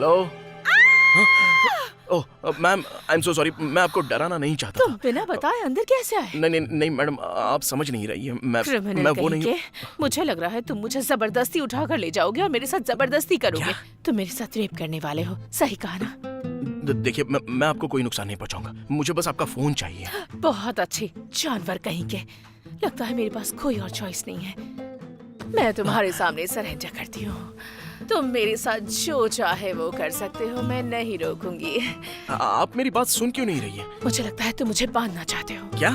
Hello. Oh ma'am, I am so sorry, मैं आपको डराना नहीं चाहता तुम बिना बताए अंदर कैसे आए? नहीं मैडम, आप समझ नहीं रही है। क्रिमिनल मैं वो कहीं नहीं। के। मुझे लग रहा है तुम मुझे जबरदस्ती उठाकर ले जाओगे और मेरे साथ जबरदस्ती करोगे। तुम मेरे साथ रेप करने वाले हो, सही कहा ना? देखिए, मैं आपको कोई नुकसान नहीं पहुंचाऊंगा, मुझे बस आपका फोन चाहिए। बहुत अच्छी, जानवर कहीं के। लगता है मेरे पास कोई और चॉइस नहीं है। मैं तुम्हारे सामने सरेंडर करती हूँ। तुम मेरे साथ जो चाहे वो कर सकते हो, मैं नहीं रोकूंगी। आप मेरी बात सुन क्यों नहीं रही है? मुझे लगता है तुम मुझे बांधना चाहते हो। क्या?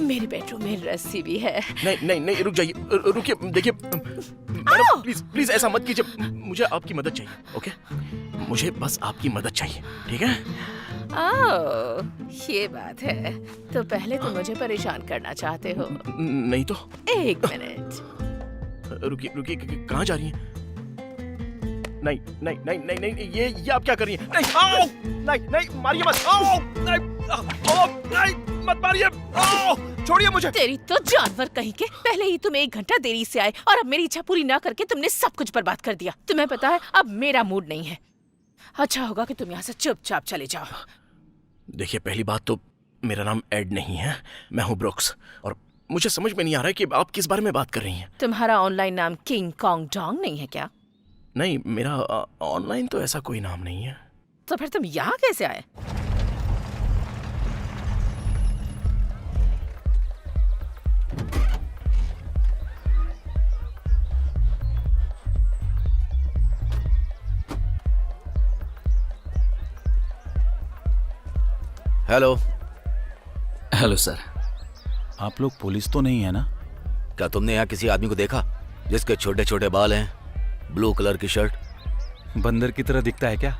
मेरे बेडरूम में रस्सी भी है। नहीं, रुक जाइए, रुकिए। देखिए मैडम, प्लीज ऐसा मत कीजिए, मुझे आपकी मदद चाहिए। ओके, मुझे बस आपकी मदद चाहिए, ठीक है? ये बात है। तो पहले तुम मुझे परेशान करना चाहते हो। नहीं तो। एक मिनट। रुकिए, कहाँ जा रही हैं? नहीं, ये आप क्या कर रही हैं? नहीं, आओ! नहीं, मारिए मत! आओ! नहीं, मत मारिए! आओ! छोड़िए मुझे! तेरी तो जानवर कहीं के। पहले ही तुम 1 घंटा देरी से आए और अब मेरी इच्छा पूरी ना करके तुमने सब कुछ बर्बाद कर दिया। तुम्हें पता है अब मेरा मूड नहीं है। अच्छा होगा कि तुम यहाँ से चुपचाप चले जाओ। देखिए, पहली बात तो मेरा नाम एड नहीं है, मैं हूँ ब्रुक्स। और मुझे समझ में नहीं आ रहा है कि आप किस बारे में बात कर रही हैं। तुम्हारा ऑनलाइन नाम किंग कॉन्ग डोंग नहीं है क्या? नहीं, मेरा ऑनलाइन तो ऐसा कोई नाम नहीं है। तो फिर तुम यहाँ कैसे आए? Hello sir. आप लोग पुलिस तो नहीं है ना? क्या तुमने यहाँ किसी आदमी को देखा जिसके छोटे छोटे बाल हैं, ब्लू कलर की शर्ट? बंदर की तरह दिखता है क्या?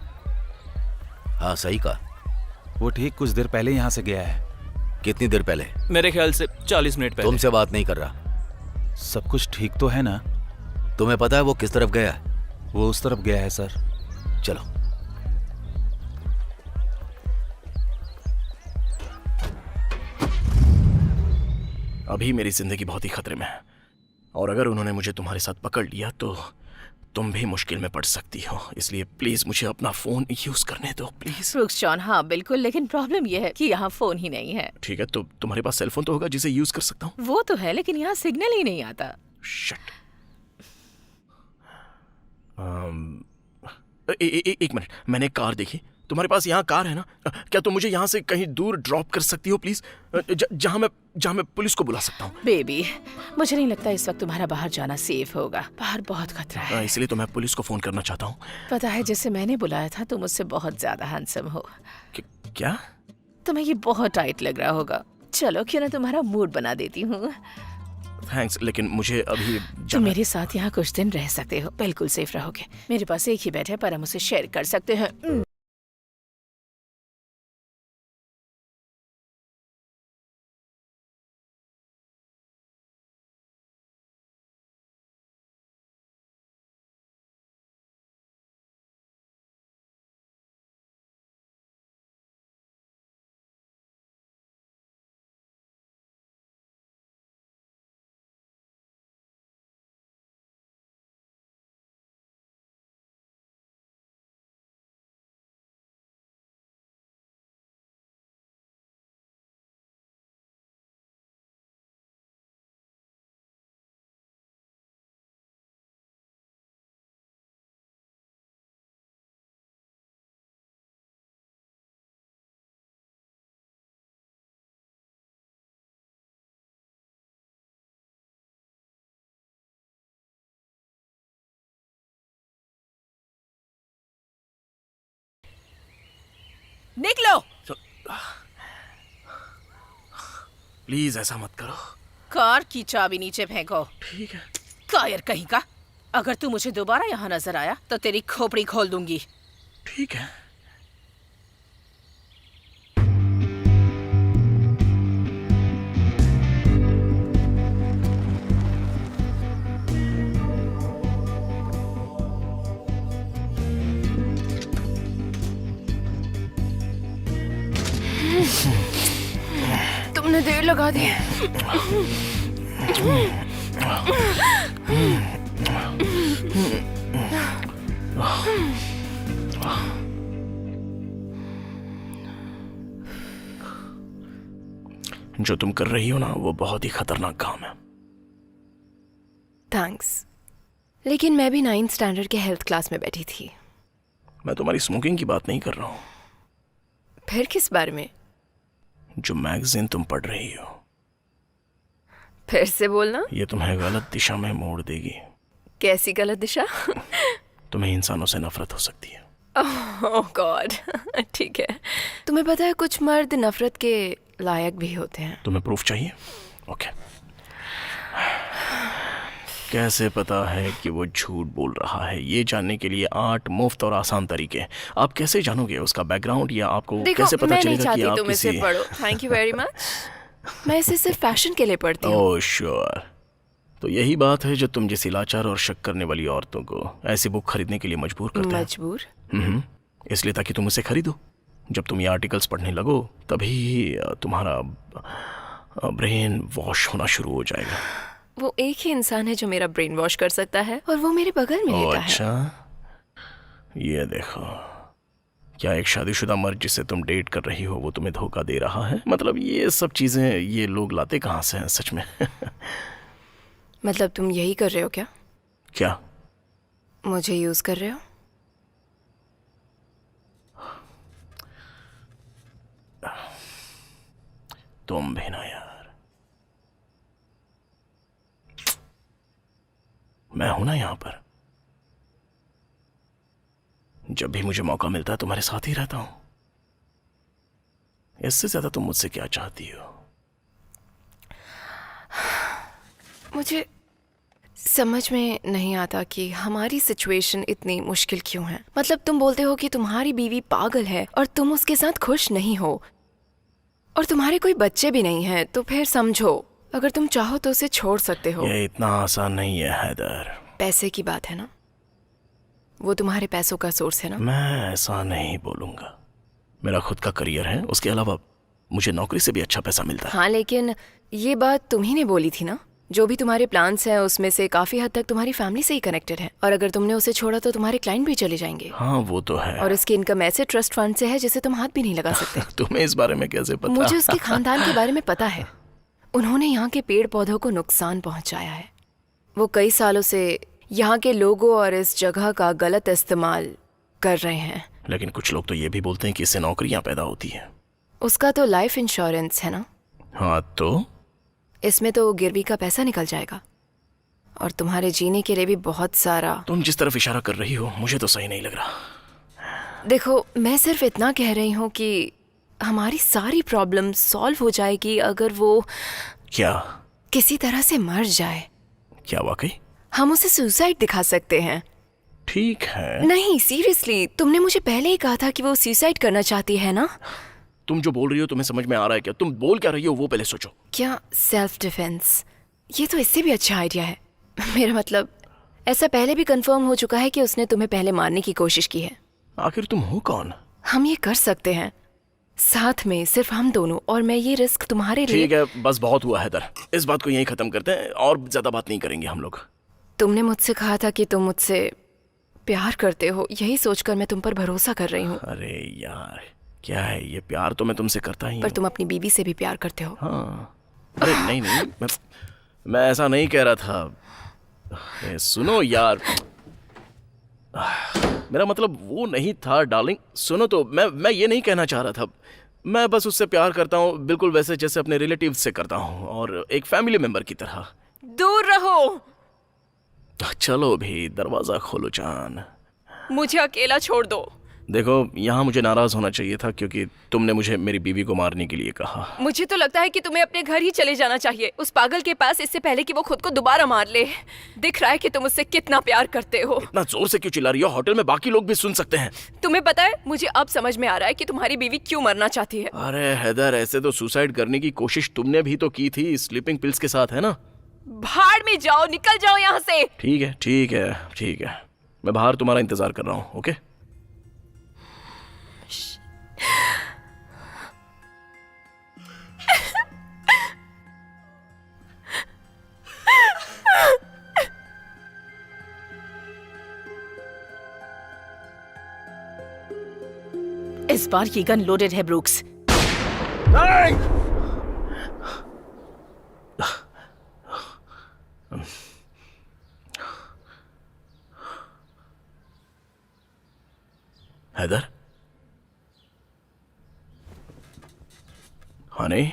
हाँ, सही कहा। वो ठीक कुछ देर पहले यहाँ से गया है। कितनी देर पहले? मेरे ख्याल से 40 मिनट पहले। तुमसे बात नहीं कर रहा। सब कुछ ठीक तो है ना? तुम्हें पता है वो किस तरफ गया है? वो उस तरफ गया है सर। चलो। अभी मेरी जिंदगी बहुत ही खतरे में है, और अगर उन्होंने मुझे तुम्हारे साथ पकड़ लिया तो तुम भी मुश्किल में पड़ सकती हो। इसलिए प्लीज मुझे अपना फोन यूज करने दो, प्लीज। ब्रुक्स जॉन, हाँ बिल्कुल, लेकिन प्रॉब्लम ये है कि यहाँ फोन ही नहीं है। ठीक है, तो तुम्हारे पास सेलफोन तो होगा जिसे यूज कर सकता हूँ? वो तो है, लेकिन यहाँ सिग्नल ही नहीं आता। शिट। एक मिनट, मैंने एक कार देखी। तुम्हारे पास यहाँ कार है ना? क्या तुम मुझे यहाँ से कहीं दूर ड्रॉप कर सकती हो प्लीज, जहाँ मैं पुलिस को बुला सकता हूँ? बेबी, मुझे नहीं लगता इस वक्त तुम्हारा बाहर जाना सेफ होगा। बाहर बहुत खतरा है। इसलिए तो मैं पुलिस को फोन करना चाहता हूँ। पता है, जिससे मैंने बुलाया था तुम मुझसे बहुत ज्यादा हैंडसम हो। क्या? तुम्हें ये बहुत टाइट लग रहा होगा। चलो क्यों ना तुम्हारा मूड बना देती हूँ। थैंक्स, लेकिन मुझे अभी तुम मेरे साथ यहाँ कुछ दिन रह सकते हो, बिल्कुल सेफ रहोगे। मेरे पास एक ही बेड है, पर हम उसे शेयर कर सकते हैं। निकलो। प्लीज ऐसा मत करो। कार की चाबी नीचे फेंको। ठीक है। कायर कहीं का। अगर तू मुझे दोबारा यहाँ नजर आया तो तेरी खोपड़ी खोल दूंगी। ठीक है। तुमने देर लगा दी। जो तुम कर रही हो ना वो बहुत ही खतरनाक काम है। थैंक्स, लेकिन मैं भी 9th स्टैंडर्ड के हेल्थ क्लास में बैठी थी। मैं तुम्हारी स्मोकिंग की बात नहीं कर रहा हूँ, फिर किस बारे में? जो मैगजीन तुम पढ़ रही हो फिर से बोलना। ये तुम्हें गलत दिशा में मोड़ देगी। कैसी गलत दिशा? तुम्हें इंसानों से नफरत हो सकती है। ओह गॉड। ठीक है, तुम्हें पता है कुछ मर्द नफरत के लायक भी होते हैं। तुम्हें प्रूफ चाहिए? ओके। कैसे पता है कि वो झूठ बोल रहा है? ये जानने के लिए 8 मुफ्त और आसान तरीके हैं। आप कैसे जानोगे उसका बैकग्राउंड, या आपको देखो, कैसे पता मैं नहीं चलेगा कि चाहती आप तुम इसे किसी पढ़ो। Thank you very much. मैं इसे सिर्फ फैशन के लिए पढ़ती हूँ। Oh sure. तो यही बात है जो तुम जैसी लाचार और शक करने वाली औरतों को ऐसी बुक खरीदने के लिए मजबूर करते हैं। मजबूर? इसलिए ताकि तुम उसे खरीदो। जब तुम ये आर्टिकल्स पढ़ने लगो तभी तुम्हारा ब्रेन वॉश होना शुरू हो जाएगा। वो एक ही इंसान है जो मेरा ब्रेन वॉश कर सकता है, और वो मेरे बगल में लेटा है। अच्छा, ये देखो, क्या एक शादीशुदा मर्द जिसे तुम डेट कर रही हो वो तुम्हें धोखा दे रहा है? मतलब ये सब चीजें ये लोग लाते कहाँ से हैं सच में? मतलब तुम यही कर रहे हो क्या? क्या? मुझे यूज कर रहे हो? तुम भी ना यार। मैं हूं ना यहां पर। जब भी मुझे मौका मिलता है तुम्हारे साथ ही रहता हूं। इससे ज्यादा तुम मुझसे क्या चाहती हो? मुझे समझ में नहीं आता कि हमारी सिचुएशन इतनी मुश्किल क्यों है। मतलब तुम बोलते हो कि तुम्हारी बीवी पागल है और तुम उसके साथ खुश नहीं हो, और तुम्हारे कोई बच्चे भी नहीं हैं, तो फिर समझो, अगर तुम चाहो तो उसे छोड़ सकते हो। ये इतना आसान नहीं है हैदर। पैसे की बात है ना, वो तुम्हारे पैसों का सोर्स है ना। मैं ऐसा नहीं बोलूंगा। मेरा खुद का करियर है, उसके अलावा मुझे नौकरी से भी अच्छा पैसा मिलता है। हाँ, लेकिन ये बात तुम ही ने बोली थी ना, जो भी तुम्हारे प्लान्स हैं उसमें से काफी हद तक तुम्हारी फैमिली से ही कनेक्टेड है, और अगर तुमने उसे छोड़ा तो तुम्हारे क्लाइंट भी चले जाएंगे। हाँ वो तो है। और उसकी इनकम ऐसे ट्रस्ट फंड से है जिसे तुम हाथ भी नहीं लगा सकते। तुम्हें इस बारे में कैसे पता? मुझे उसके खानदान के बारे में पता है। उन्होंने यहाँ के पेड़ पौधों को नुकसान पहुंचाया है। वो कई सालों से यहाँ के लोगों और इस जगह का गलत इस्तेमाल कर रहे हैं। लेकिन कुछ लोग तो ये भी बोलते हैं कि इससे नौकरियां पैदा होती हैं। उसका तो लाइफ इंश्योरेंस है ना। हाँ तो इसमें तो गिरवी का पैसा निकल जाएगा, और तुम्हारे जीने के लिए भी बहुत सारा। तुम जिस तरफ इशारा कर रही हो मुझे तो सही नहीं लग रहा। देखो, मैं सिर्फ इतना कह रही हूँ कि हमारी सारी प्रॉब्लम सॉल्व हो जाएगी अगर वो क्या? किसी तरह से मर जाए। क्या वाकई? हम उसे सुसाइड दिखा सकते हैं। ठीक है। नहीं, सीरियसली, तुमने मुझे पहले ही कहा था कि वो सुसाइड करना चाहती है ना। तुम जो बोल रही हो तुम्हें समझ में आ रहा है क्या? तुम बोल क्या रही हो वो पहले सोचो। क्या? Self defence? ये तो इससे भी अच्छा आइडिया है। मेरा मतलब, ऐसा पहले भी कंफर्म हो चुका है कि उसने तुम्हें पहले मारने की कोशिश की है। आखिर तुम हो कौन? हम ये कर सकते हैं साथ में, सिर्फ हम दोनों, और मैं ये रिस्क तुम्हारे लिए। ठीक है, बस बहुत हुआ हैदर। इस बात को यहीं खत्म करते हैं और ज्यादा बात नहीं करेंगे हम लोग। तुमने मुझसे कहा था कि तुम मुझसे प्यार करते हो, यही सोचकर मैं तुम पर भरोसा कर रही हूँ। अरे यार क्या है ये? प्यार तो मैं तुमसे करता ही पर हूँ। तुम अपनी बीवी से भी प्यार करते हो। हाँ। अरे नहीं नहीं, मैं ऐसा नहीं कह रहा था। सुनो यार, मेरा मतलब वो नहीं था डार्लिंग। सुनो तो, मैं ये नहीं कहना चाह रहा था। मैं बस उससे प्यार करता हूँ बिल्कुल वैसे जैसे अपने रिलेटिव से करता हूँ, और एक फैमिली मेंबर की तरह। दूर रहो। चलो भी, दरवाजा खोलो जान। मुझे अकेला छोड़ दो। देखो, यहाँ मुझे नाराज होना चाहिए था क्योंकि तुमने मुझे मेरी बीवी को मारने के लिए कहा। मुझे तो लगता है कि तुम्हें अपने घर ही चले जाना चाहिए, उस पागल के पास, इससे पहले कि वो खुद को दोबारा मार ले। दिख रहा है कि तुम उससे कितना प्यार करते हो। इतना जोर से क्यों चिल्ला रही हो? होटल में बाकी लोग भी सुन सकते हैं। तुम्हें पता है, मुझे अब समझ में आ रहा है कि तुम्हारी बीवी क्यों मरना चाहती है। अरे हैदर, ऐसे तो सुसाइड करने की कोशिश तुमने भी तो की थी स्लीपिंग पिल्स के साथ, है ना? भाड़ में जाओ, निकल जाओ यहाँ से। ठीक है ठीक है ठीक है, मैं बाहर तुम्हारा इंतजार कर रहा हूँ। ओके? इस बार ये गन लोडेड है ब्रूक्स। हैदर, हनी,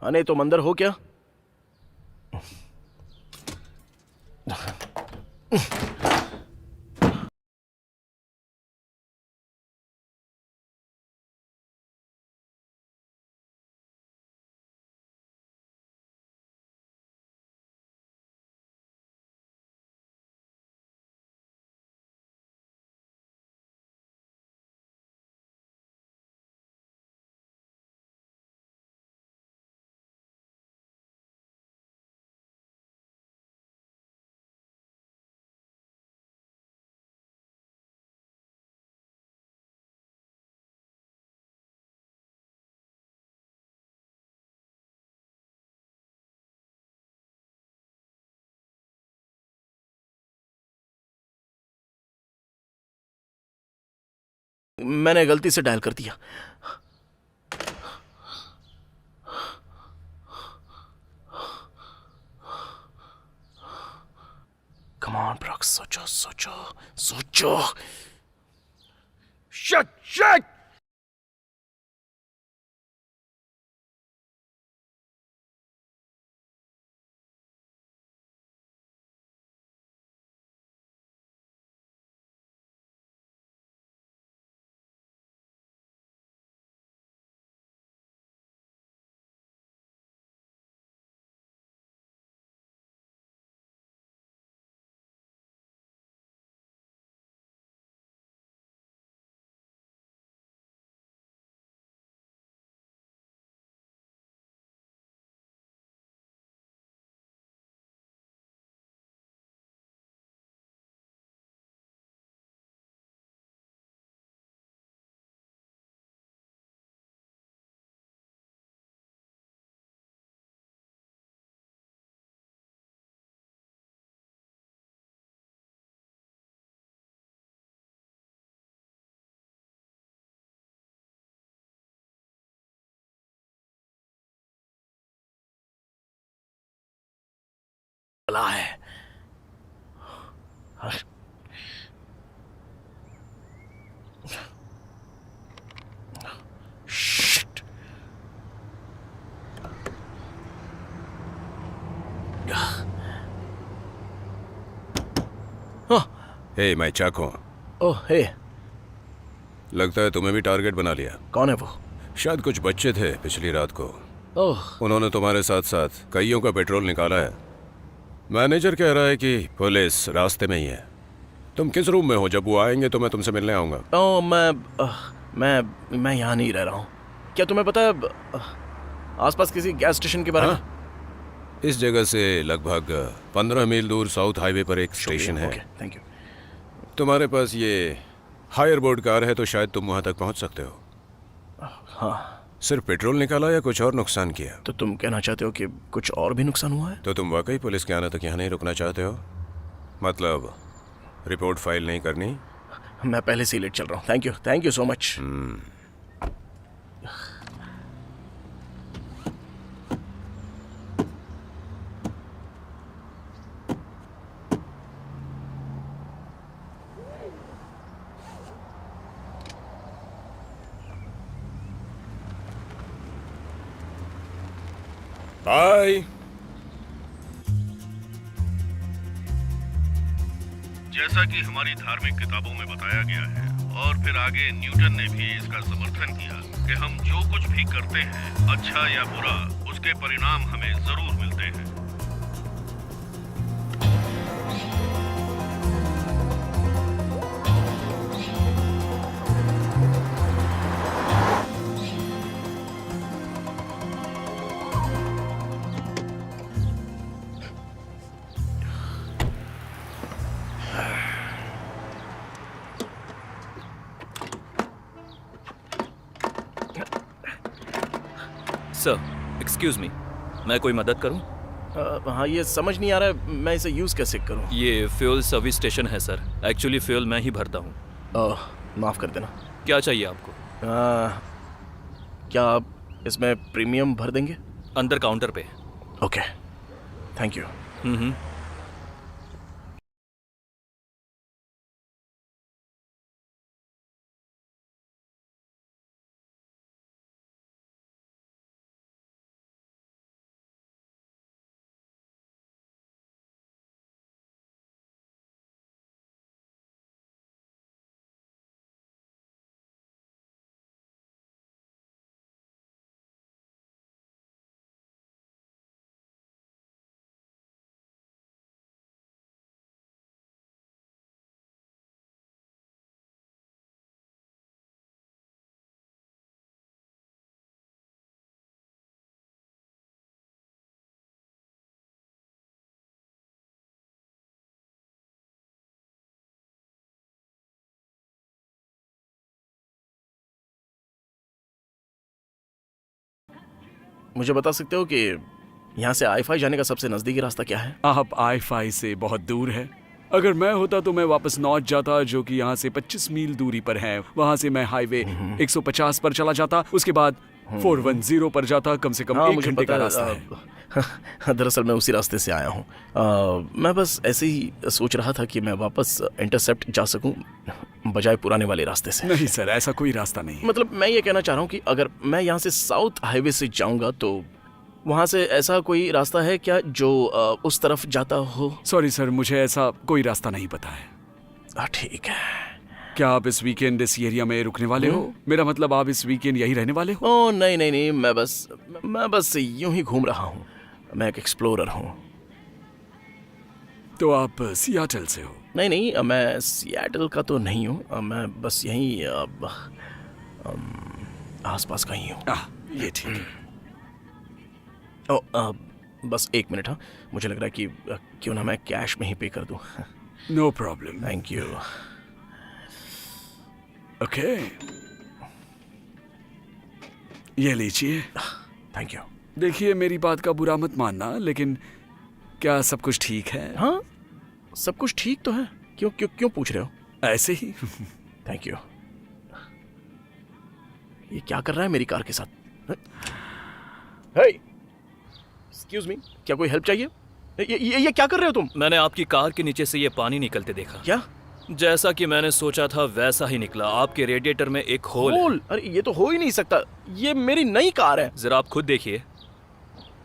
हनी तुम अंदर हो क्या? मैंने गलती से डायल कर दिया। कम ऑन ब्रॉक्स, सोचो सोचो सोचो। Shut shut. है। Shit. हे मैं चाको। ओह हे, लगता है तुम्हें भी टारगेट बना लिया। कौन है वो? शायद कुछ बच्चे थे पिछली रात को। ओह, उन्होंने तुम्हारे साथ साथ कईयों का पेट्रोल निकाला है। मैनेजर कह रहा है कि पुलिस रास्ते में ही है। तुम किस रूम में हो? जब वो आएंगे तो मैं तुमसे मिलने आऊंगा। ओह मैं यहाँ नहीं रह रहा हूँ। क्या तुम्हें पता है आसपास किसी गैस स्टेशन के बारे में? इस जगह से लगभग 15 मील दूर साउथ हाईवे पर एक स्टेशन है। Okay, thank you. तुम्हारे पास ये हायर बोर्ड कार है तो शायद तुम वहां तक पहुंच सकते हो। हाँ, सिर्फ पेट्रोल निकाला या कुछ और नुकसान किया? तो तुम कहना चाहते हो कि कुछ और भी नुकसान हुआ है? तो तुम वाकई पुलिस के आने तक यहाँ नहीं रुकना चाहते हो? मतलब रिपोर्ट फाइल नहीं करनी? मैं पहले से ही लेट चल रहा हूँ। Thank you so much. Bye. जैसा कि हमारी धार्मिक किताबों में बताया गया है और फिर आगे न्यूटन ने भी इसका समर्थन किया कि हम जो कुछ भी करते हैं, अच्छा या बुरा, उसके परिणाम हमें जरूर मिलते हैं। सर, एक्सक्यूज मी, मैं कोई मदद करूं? हाँ, ये समझ नहीं आ रहा है मैं इसे यूज़ कैसे करूँ। ये फ्यूल सर्विस स्टेशन है सर। एक्चुअली फ्यूल मैं ही भरता हूँ। माफ़ कर देना। क्या चाहिए आपको? क्या आप इसमें प्रीमियम भर देंगे? अंदर काउंटर पे। Okay, thank you. हम्म। मुझे बता सकते हो कि यहाँ से आई-5 जाने का सबसे नज़दीकी रास्ता क्या है? आप आई-5 से बहुत दूर है। अगर मैं होता तो मैं वापस नॉर्थ जाता, जो कि यहाँ से 25 मील दूरी पर है। वहाँ से मैं हाईवे 150 पर चला जाता, उसके बाद 410 पर जाता। कम से कम हाँ, 1 मुझे घंटे पता का है। रास्ता है। दरअसल मैं उसी रास्ते से आया हूँ। मैं बस ऐसे ही सोच रहा था कि मैं वापस इंटरसेप्ट जा सकूँ बजाय पुराने वाले रास्ते से। नहीं सर, ऐसा कोई रास्ता नहीं है। मतलब मैं ये कहना चाह रहा हूँ कि अगर मैं यहाँ से साउथ हाईवे से जाऊँगा तो वहाँ से ऐसा कोई रास्ता है क्या जो उस तरफ जाता हो? सॉरी सर, मुझे ऐसा कोई रास्ता नहीं पता है। ठीक है। क्या आप इस वीकेंड इस एरिया में रुकने वाले हो? मेरा मतलब आप इस वीकेंड यही रहने वाले हो? ओह नहीं नहीं नहीं, मैं बस यूं ही घूम रहा हूँ। मैं एक एक्सप्लोरर हूँ। तो आप सियाटल से हो? नहीं नहीं, मैं सियाटल का तो नहीं हूँ। मैं बस यहीं आसपास का ही हूँ। ये ठीक है। बस एक मिनट। हाँ, मुझे लग रहा है कि क्यों ना मैं कैश में ही पे कर दूँ। No problem. Thank you. Okay, ये लीजिए। Thank you. देखिए, मेरी बात का बुरा मत मानना, लेकिन क्या सब कुछ ठीक है? हाँ, सब कुछ ठीक तो है। क्यों क्यों क्यों पूछ रहे हो? ऐसे ही। Thank you. ये क्या कर रहा है मेरी कार के साथ? हे, एक्सक्यूज मी, क्या कोई हेल्प चाहिए? ये क्या कर रहे हो तुम? मैंने आपकी कार के नीचे से ये पानी निकलते देखा। क्या? जैसा कि मैंने सोचा था वैसा ही निकला। आपके रेडिएटर में एक होल है। अरे ये तो हो ही नहीं सकता। ये मेरी नई कार है। जरा आप खुद देखिए।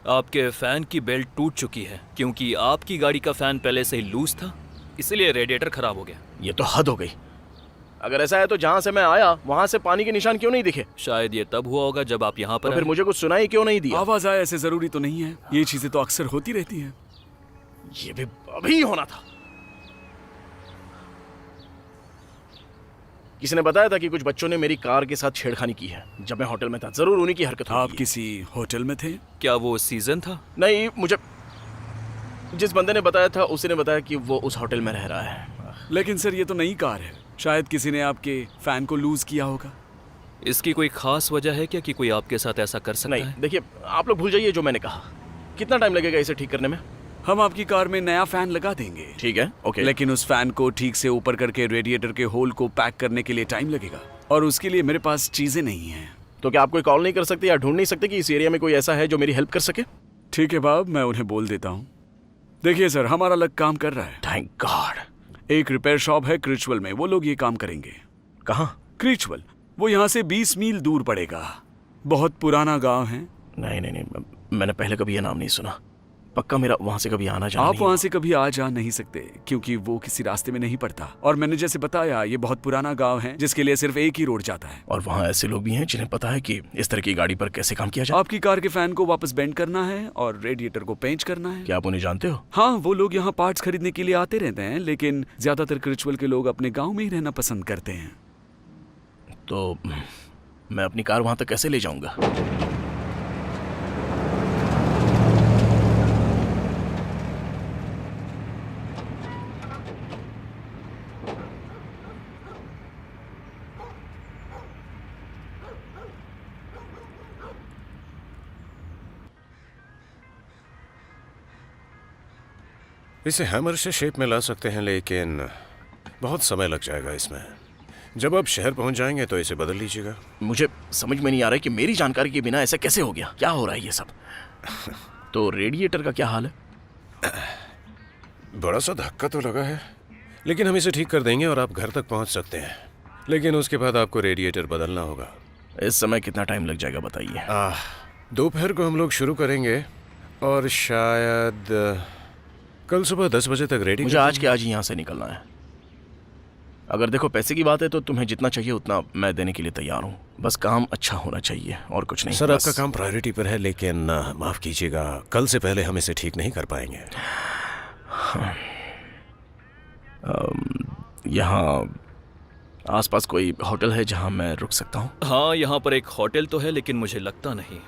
आपके फैन की बेल्ट टूट चुकी है क्योंकि आपकी गाड़ी का फैन पहले से ही लूज था, इसलिए रेडिएटर खराब हो गया। ये तो हद हो गई। अगर ऐसा है तो जहाँ से मैं आया वहाँ से पानी के निशान क्यों नहीं दिखे? शायद ये तब हुआ होगा जब आप यहाँ पर तो फिर आए। मुझे कुछ सुनाई क्यों नहीं दिया? आवाज आए ऐसे जरूरी तो नहीं है। ये चीजें तो अक्सर होती रहती हैं। ये भी अभी होना था। किसी ने बताया था कि कुछ बच्चों ने मेरी कार के साथ छेड़खानी की है जब मैं होटल में था। जरूर उन्हीं की हरकत आप होगी। किसी होटल में थे? क्या वो सीजन था? नहीं, मुझे जिस बंदे ने बताया था उसी ने बताया कि वो उस होटल में रह रहा है। लेकिन सर, ये तो नई कार है। शायद किसी ने आपके फैन को लूज किया होगा। इसकी कोई खास वजह है क्या कि कोई आपके साथ ऐसा कर सकता नहीं, है? देखिए, आप लोग भूल जाइए जो मैंने कहा। कितना टाइम लगेगा इसे ठीक करने में? हम आपकी कार में नया फैन लगा देंगे। ठीक है, ओके। लेकिन उस फैन को ठीक से ऊपर करके रेडिएटर के होल को पैक करने के लिए टाइम लगेगा, और उसके लिए मेरे पास चीजें नहीं हैं। तो क्या आप कोई कॉल नहीं कर सकते या ढूंढ नहीं सकते कि इस एरिया में कोई ऐसा है जो मेरी हेल्प कर सके? ठीक है बाब, मैं उन्हें बोल देता हूँ। देखिए सर, हमारा लक काम कर रहा है। Thank God. एक रिपेयर शॉप है क्रिचवल में, वो लोग ये काम करेंगे। कहाँ? क्रिचवल, वो यहाँ से 20 मील दूर पड़ेगा। बहुत पुराना गांव है। नहीं नहीं नहीं, मैंने पहले कभी ये नाम नहीं सुना। पक्का मेरा वहां से कभी आना जाना आप नहीं वहाँ से कभी आ जा नहीं सकते क्योंकि वो किसी रास्ते में नहीं पड़ता। और मैंने जैसे बताया, ये बहुत पुराना गांव है जिसके लिए सिर्फ एक ही रोड जाता है। और वहाँ ऐसे लोग भी हैं जिन्हें पता है कि इस तरह की गाड़ी पर कैसे काम किया जाए। आपकी कार के फैन को वापस बेंड करना है और रेडिएटर को पेंच करना है। क्या आप उन्हें जानते हो? हाँ, वो लोग यहाँ पार्ट्स खरीदने के लिए आते रहते हैं, लेकिन ज्यादातर क्रिचुअल के लोग अपने गांव में ही रहना पसंद करते हैं। तो मैं अपनी कार वहां तक कैसे ले जाऊंगा? इसे हैमर से शेप में ला सकते हैं, लेकिन बहुत समय लग जाएगा इसमें। जब आप शहर पहुंच जाएंगे तो इसे बदल लीजिएगा। मुझे समझ में नहीं आ रहा है कि मेरी जानकारी के बिना ऐसा कैसे हो गया। क्या हो रहा है ये सब? तो रेडिएटर का क्या हाल है? बड़ा सा धक्का तो लगा है, लेकिन हम इसे ठीक कर देंगे और आप घर तक पहुंच सकते हैं। लेकिन उसके बाद आपको रेडिएटर बदलना होगा। इस समय कितना टाइम लग जाएगा बताइए? दोपहर को हम लोग शुरू करेंगे और शायद कल सुबह 10 बजे तक रेडी। मुझे आज के आज ही यहाँ से निकलना है। अगर देखो पैसे की बात है तो तुम्हें जितना चाहिए उतना मैं देने के लिए तैयार हूँ। बस काम अच्छा होना चाहिए और कुछ नहीं। सर बस। आपका काम प्रायोरिटी पर है, लेकिन माफ कीजिएगा, कल से पहले हम इसे ठीक नहीं कर पाएंगे। यहाँ आसपास कोई होटल है जहाँ मैं रुक सकता हूँ? हाँ, यहाँ पर एक होटल तो है, लेकिन मुझे लगता नहीं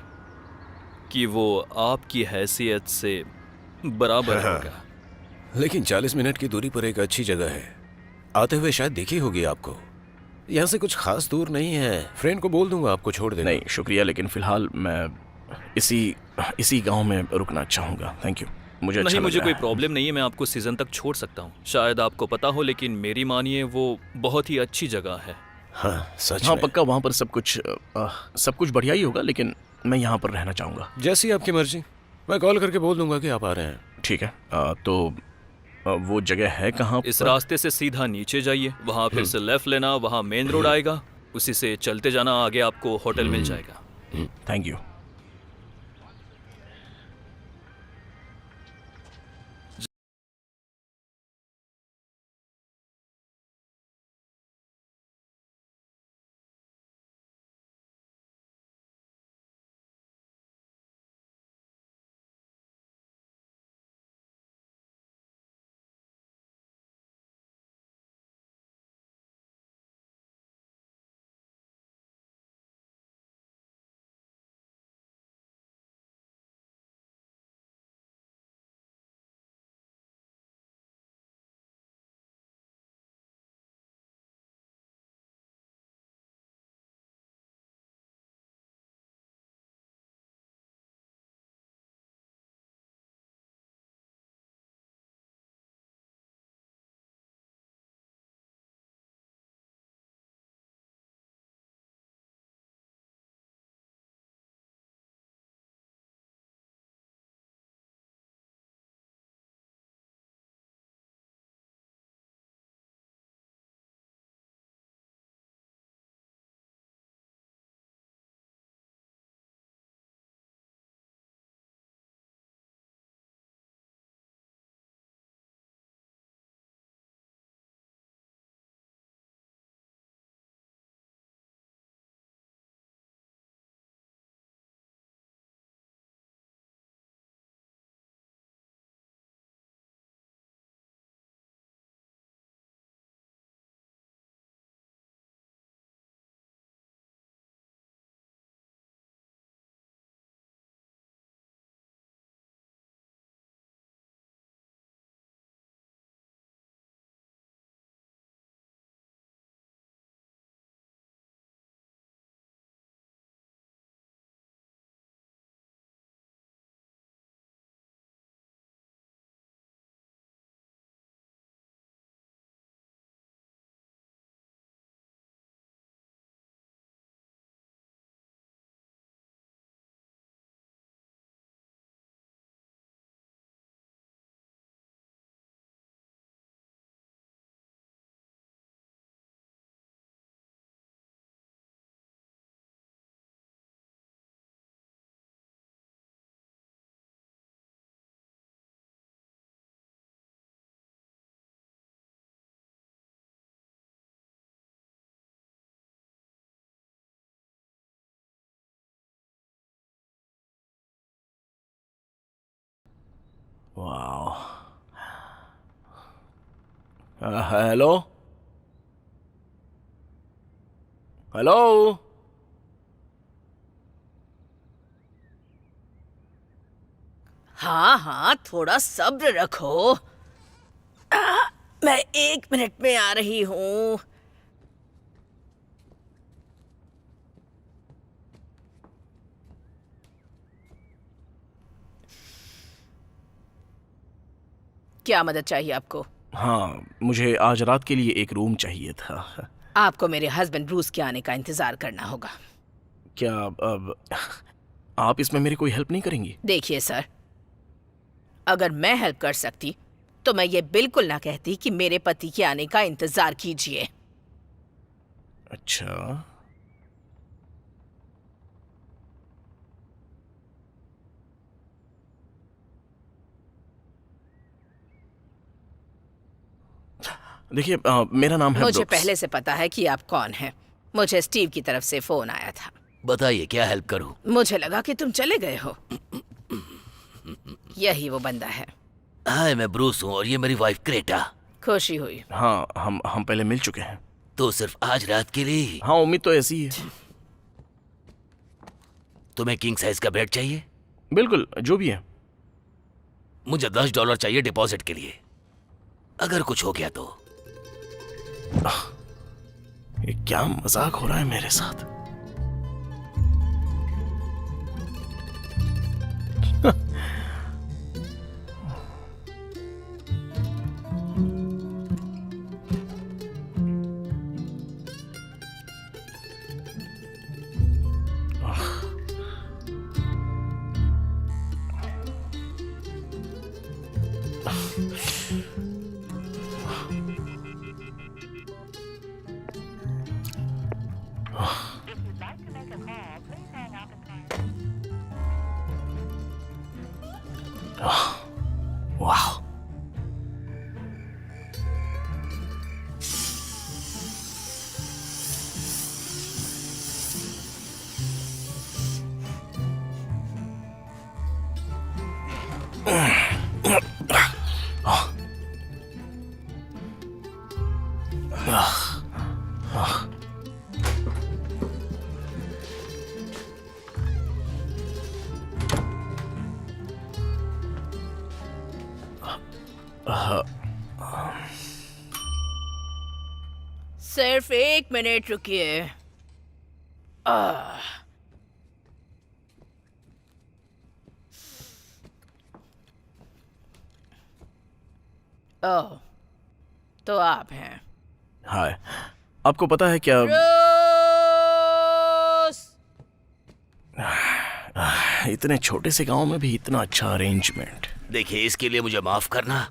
कि वो आपकी हैसियत से बराबर होगा। लेकिन 40 मिनट की दूरी पर एक अच्छी जगह है, आते हुए शायद देखी होगी आपको। यहाँ से कुछ खास दूर नहीं है। फ्रेंड को बोल दूंगा आपको छोड़ देगा। नहीं शुक्रिया, लेकिन फिलहाल मैं इसी गांव में रुकना चाहूँगा। Thank you. मुझे अच्छा नहीं, लग मुझे रहा कोई है। प्रॉब्लम नहीं है, मैं आपको सीजन तक छोड़ सकता हूँ। शायद आपको पता हो, लेकिन मेरी मानिए वो बहुत ही अच्छी जगह है। हाँ सच हाँ में। पक्का, वहाँ पर सब कुछ बढ़िया ही होगा, लेकिन मैं यहाँ पर रहना चाहूँगा। जैसी आपकी मर्जी, मैं कॉल करके बोल दूंगा कि आप आ रहे हैं। ठीक है। तो वो जगह है कहाँ इस पर? रास्ते से सीधा नीचे जाइए, वहाँ फिर से लेफ्ट लेना, वहाँ मेन रोड आएगा, उसी से चलते जाना, आगे आपको होटल मिल जाएगा। Thank you. वाह। Hello hello. हाँ हाँ, थोड़ा सब्र रखो। मैं 1 मिनट में आ रही हूँ। क्या मदद चाहिए आपको? हाँ, मुझे आज रात के लिए एक रूम चाहिए था। आपको मेरे हस्बैंड ब्रूस के आने का इंतजार करना होगा। क्या अब आप इसमें मेरी कोई हेल्प नहीं करेंगी? देखिए सर, अगर मैं हेल्प कर सकती तो मैं ये बिल्कुल ना कहती कि मेरे पति के आने का इंतजार कीजिए। अच्छा, देखिए मेरा नाम है मुझे ब्रुक्स। पहले से पता है कि आप कौन हैं। मुझे स्टीव की तरफ से फोन आया था। बताइए क्या हेल्प करूं? मुझे लगा कि तुम चले गए हो। यही वो बंदा है। हाय, मैं ब्रूस हूँ और ये मेरी वाइफ क्रेटा। खुशी हुई। हाँ, हम पहले मिल चुके हैं। तो सिर्फ आज रात के लिए ही? हाँ, उम्मीद तो ऐसी ही है। तुम्हें किंग साइज का बेड चाहिए? बिल्कुल, जो भी है। मुझे $10 चाहिए डिपॉजिट के लिए। अगर कुछ हो गया तो? ये क्या मजाक हो रहा है मेरे साथ? वाह, सिर्फ 1 मिनट रुकिए। ओह, तो आप हैं। हाय, आपको पता है क्या? इतने छोटे से गांव में भी इतना अच्छा अरेंजमेंट। देखिए, इसके लिए मुझे माफ करना।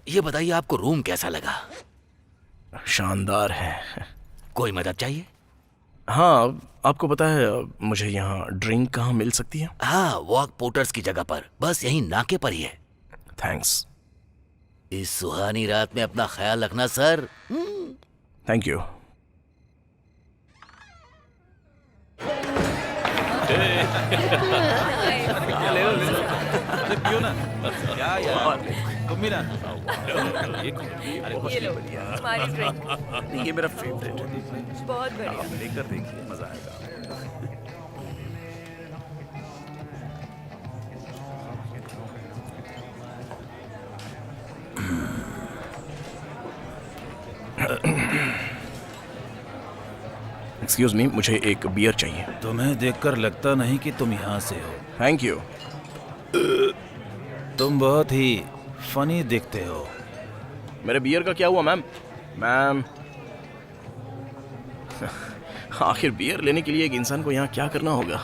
ये बताइए आपको रूम कैसा लगा? शानदार है। कोई मदद चाहिए? हाँ, आपको पता है मुझे यहाँ ड्रिंक कहाँ मिल सकती है? हाँ, वॉक पोर्टर्स की जगह पर, बस यहीं नाके पर ही है। थैंक्स। इस सुहानी रात में अपना ख्याल रखना सर। Thank you. क्यों ना? क्या यार, तुम भी ना। हमारी ड्रिंक ये मेरा फेवरेट है। बहुत बढ़िया। लेकर देखिए, मजा आएगा। एक्सक्यूज मी, मुझे एक बियर चाहिए। तुम्हें देखकर लगता नहीं कि तुम यहाँ से हो। Thank you. तुम बहुत ही फनी दिखते हो। मेरे बियर का क्या हुआ मैम? मैम, आखिर बियर लेने के लिए एक इंसान को यहाँ क्या करना होगा?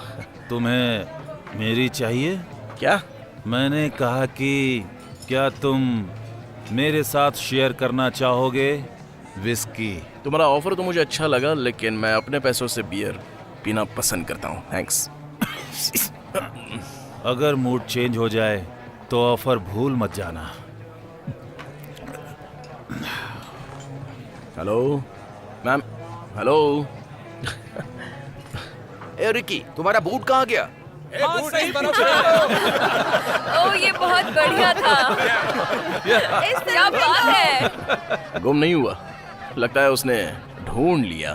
तुम्हें मेरी चाहिए? क्या? मैंने कहा कि क्या तुम मेरे साथ शेयर करना चाहोगे विस्की? तुम्हारा ऑफर तो मुझे अच्छा लगा, लेकिन मैं अपने पैसों से बियर पीना पसंद करता हूँ। थैंक्स। अगर मूड चेंज हो जाए तो ऑफर भूल मत जाना। Hello ma'am, hello. ए रिकी, तुम्हारा बूट कहाँ गया? ओह, ये बहुत बढ़िया था। क्या बात है? गुम नहीं हुआ, लगता है उसने ढूंढ लिया।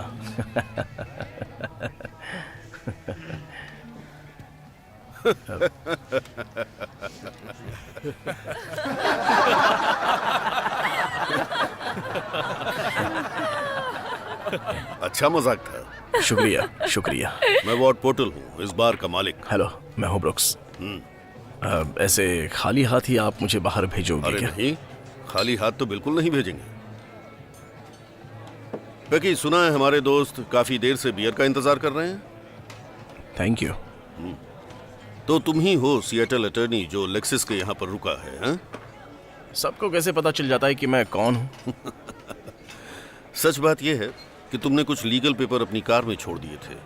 अच्छा मजाक था। शुक्रिया, शुक्रिया। मैं वॉर्ड पोर्टल हूँ, इस बार का मालिक। हेलो, मैं हूँ ब्रुक्स। ऐसे खाली हाथ ही आप मुझे बाहर भेजोगे अरे क्या? नहीं, खाली हाथ तो बिल्कुल नहीं भेजेंगे। बेकी, सुना है हमारे दोस्त काफी देर से बियर का इंतजार कर रहे हैं। Thank you. तो तुम ही हो सिएटल अटर्नी जो लेक्सिस के यहाँ पर रुका है, हैं? सबको कैसे पता चल जाता है कि मैं कौन हूँ? सच बात यह है कि तुमने कुछ लीगल पेपर अपनी कार में छोड़ दिए थे।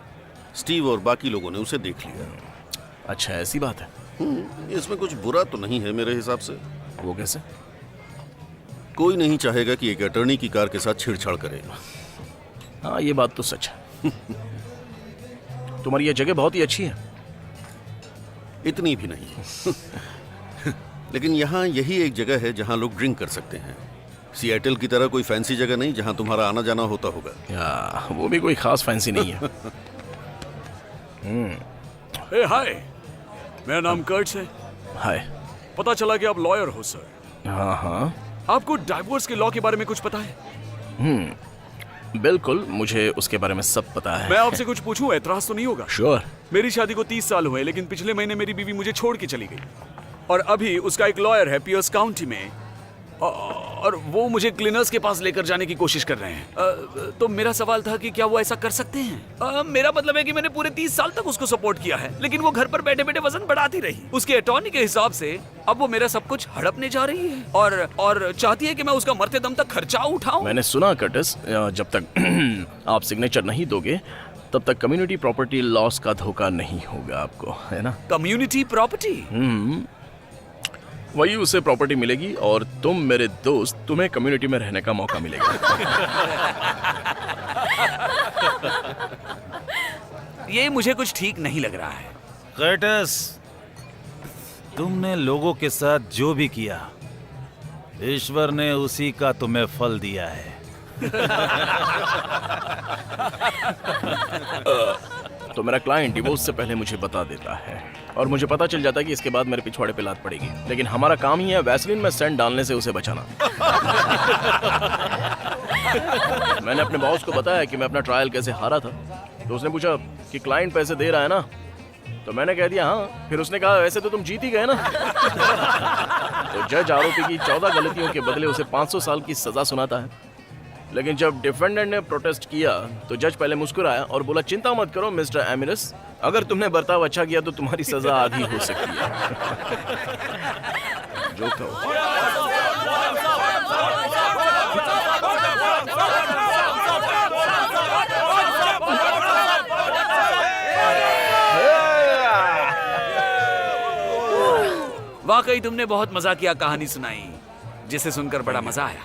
स्टीव और बाकी लोगों ने उसे देख लिया। अच्छा, ऐसी बात है। इसमें कुछ बुरा तो नहीं है मेरे हिसाब से। वो कैसे? कोई नहीं चाहेगा कि एक अटर्नी की कार के साथ छेड़छाड़ करे। हाँ, ये बात तो सच है। तुम्हारी ये जगह बहुत ही अच्छी है। इतनी भी नहीं। लेकिन यहाँ यही एक जगह है जहाँ लोग ड्रिंक कर सकते हैं। सिएटल की तरह कोई फैंसी जगह नहीं जहाँ तुम्हारा आना जाना होता होगा। या, वो भी कोई खास फैंसी नहीं है। हे हाय, मेरा नाम कर्ट्स है। हाय। पता चला कि आप लॉयर हो सर। हाँ हाँ, आपको डाइवोर्स के लॉ के बारे में कुछ पता है? बिल्कुल, मुझे उसके बारे में सब पता है। मैं आपसे कुछ पूछूं, ऐतराज तो नहीं होगा? श्योर। मेरी शादी को 30 साल हुए, लेकिन पिछले महीने मेरी बीवी मुझे छोड़ के चली गई और अभी उसका एक लॉयर है पियर्स काउंटी में और वो मुझे क्लीनर्स के पास लेकर जाने की कोशिश कर रहे हैं। तो मेरा सवाल था कि क्या वो ऐसा कर सकते हैं? मेरा मतलब है कि मैंने पूरे 30 साल तक उसको सपोर्ट किया है, लेकिन वो घर पर बैठे बैठे वजन बढ़ाती रही। उसके अटॉर्नी के हिसाब से अब वो मेरा सब कुछ हड़पने जा रही है और चाहती है कि मैं उसका मरते दम तक खर्चा उठाऊं। मैंने सुना कर्टिस, जब तक आप सिग्नेचर नहीं दोगे तब तक कम्युनिटी प्रॉपर्टी लॉस का धोखा नहीं होगा आपको, है ना? Community property? वही उसे प्रॉपर्टी मिलेगी और तुम मेरे दोस्त, तुम्हें कम्युनिटी में रहने का मौका मिलेगा। ये मुझे कुछ ठीक नहीं लग रहा है। कर्टिस, तुमने लोगों के साथ जो भी किया, ईश्वर ने उसी का तुम्हें फल दिया है। तो मेरा क्लाइंट डिवोर्स से पहले मुझे बता देता है और मुझे पता चल जाता है कि इसके बाद मेरे पिछवाड़े पे लात पड़ेगी, लेकिन हमारा काम ही है वैसलीन में सेंट डालने से उसे बचाना। मैंने अपने बॉस को बताया कि मैं अपना ट्रायल कैसे हारा था, तो उसने पूछा कि क्लाइंट पैसे दे रहा है ना, तो मैंने कह दिया हाँ। फिर उसने कहा वैसे तो तुम जीत ही गए ना। तो जज आरोपी की 14 गलतियों के बदले उसे 500 साल की सजा सुनाता है, लेकिन जब डिफेंडेंट ने प्रोटेस्ट किया तो जज पहले मुस्कुराया और बोला चिंता मत करो मिस्टर एमिरस, अगर तुमने बर्ताव अच्छा किया तो तुम्हारी सजा आधी हो सकती है। जो कहो। वाकई तुमने बहुत मजाकिया कहानी सुनाई, जिसे सुनकर बड़ा मजा आया।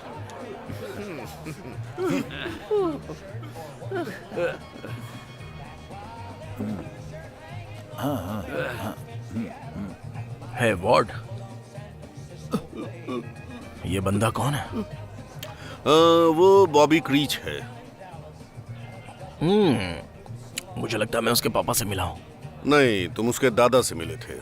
है वॉर्ड, ये बंदा कौन है? वो बॉबी क्रीच है। मुझे लगता है मैं उसके पापा से मिला हूं। नहीं, तुम उसके दादा से मिले थे।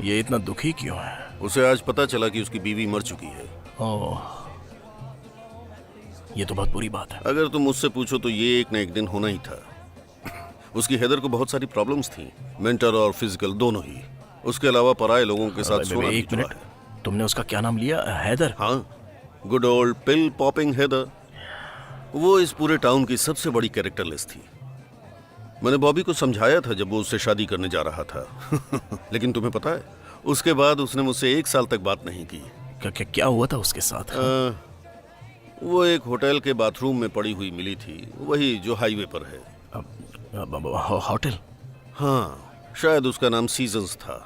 ये इतना दुखी क्यों है? उसे आज पता चला कि उसकी बीवी मर चुकी है। ओह, ये तो बहुत बुरी बात है। अगर तुम मुझसे पूछो तो ये एक न एक दिन होना ही था। उसकी हेदर को बहुत सारी प्रॉब्लम्स थी, मेंटल और फिजिकल दोनों ही। उसके अलावा पराये लोगों के साथ सोना भी एक जुआ मिनट, है। तुमने उसका क्या नाम लिया? हैदर? हाँ, गुड ओल्ड पिल पॉपिंग हेदर। वो इस पूरे टाउन की सबसे बड़ी कैरेक्टरलेस थी। मैंने बॉबी को समझाया था जब वो उससे शादी करने जा रहा था। लेकिन तुम्हें पता है, उसके बाद उसने मुझसे 1 साल तक बात नहीं की। क्या हुआ था उसके साथ? वो एक होटल के बाथरूम में पड़ी हुई मिली थी, वही जो हाईवे पर है। होटल? हाँ, शायद उसका नाम सीजन्स था।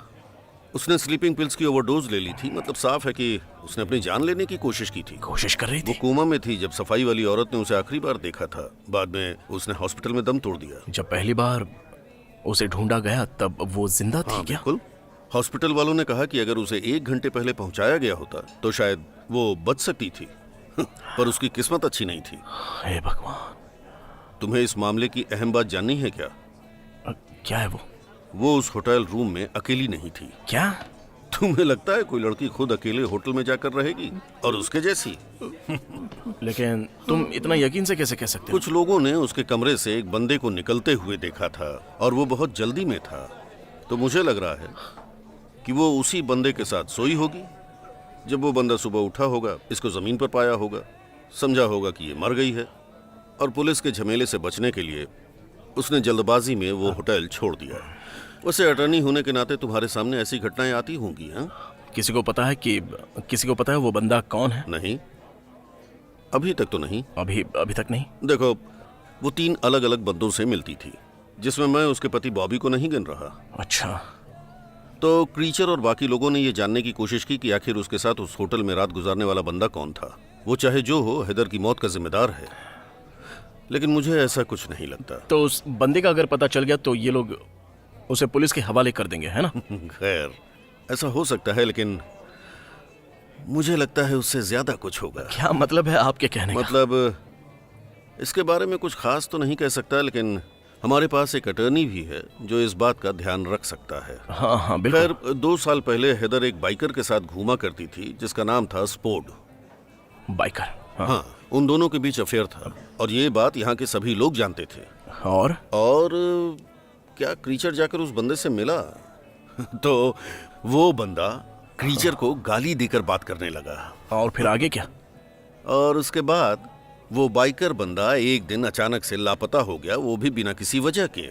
उसने स्लीपिंग पिल्स की ओवरडोज ले ली थी। मतलब साफ है कि उसने अपनी जान लेने की कोशिश की थी। कोशिश कर रही वो थी? कोमा में थी जब सफाई वाली औरत ने उसे आखिरी बार देखा था। बाद में उसने हॉस्पिटल में दम तोड़ दिया। जब पहली बार उसे ढूंढा गया तब वो जिंदा थी? हाँ, क्या? बिल्कुल। हॉस्पिटल वालों ने कहा कि अगर उसे 1 घंटे पहले पहुंचाया गया होता तो शायद वो बच सकती थी। पर उसकी किस्मत अच्छी नहीं थी। हे भगवान। तुम्हें इस मामले की अहम बात जाननी है क्या? क्या है वो? वो उस होटल रूम में अकेली नहीं थी। क्या? तुम्हें लगता है कोई लड़की खुद अकेले होटल में जाकर रहेगी? और उसके जैसी? लेकिन तुम इतना यकीन से कैसे कह सकते हो? कुछ लोगों ने उसके कमरे से एक बंदे को निकलते हुए देखा था और वो बहुत जल्दी में था। तो मुझे लग रहा है कि वो उसी बंदे के साथ सोई होगी। जब वो बंदा सुबह उठा होगा, इसको जमीन पर पाया होगा, समझा होगा कि ये मर गई है, और पुलिस के झमेले से बचने के लिए उसने जल्दबाजी में वो होटल छोड़ दिया। वैसे अटर्नी होने के नाते तुम्हारे सामने ऐसी घटनाएं आती होंगी। हाँ, किसी को पता है वो बंदा कौन है? नहीं, अभी तक तो नहीं। अभी तक नहीं। देखो, वो 3 अलग अलग बंदों से मिलती थी, जिसमें मैं उसके पति बॉबी को नहीं गिन रहा। अच्छा। तो क्रीचर और बाकी लोगों ने ये जानने की कोशिश की कि आखिर उसके साथ उस होटल में रात गुजारने वाला बंदा कौन था। वो चाहे जो हो, हेदर की मौत का जिम्मेदार है, लेकिन मुझे ऐसा कुछ नहीं लगता। तो उस बंदे का अगर पता चल गया तो ये लोग उसे पुलिस के हवाले कर देंगे, है ना? खैर, ऐसा हो सकता है, लेकिन मुझे लगता है उससे ज्यादा कुछ होगा। क्या मतलब है आपके कहने का? मतलब इसके बारे में कुछ खास तो नहीं कह सकता, लेकिन हमारे पास एक अटर्नी भी है जो इस बात का ध्यान रख सकता है। हाँ बिल्कुल। खैर, 2 साल पहले हेदर एक बाइकर के साथ घूमा करती थी जिसका नाम था स्पोर्ड। बाइकर? हाँ, उन दोनों के बीच अफेयर था, और ये बात यहाँ के सभी लोग जानते थे। और क्या क्रीचर जाकर उस बंदे से मिला? तो वो बंदा क्रीचर को गाली देकर बात करने लगा। और फिर आगे क्या? और उसके बाद वो बाइकर बंदा एक दिन अचानक से लापता हो गया, वो भी बिना किसी वजह के।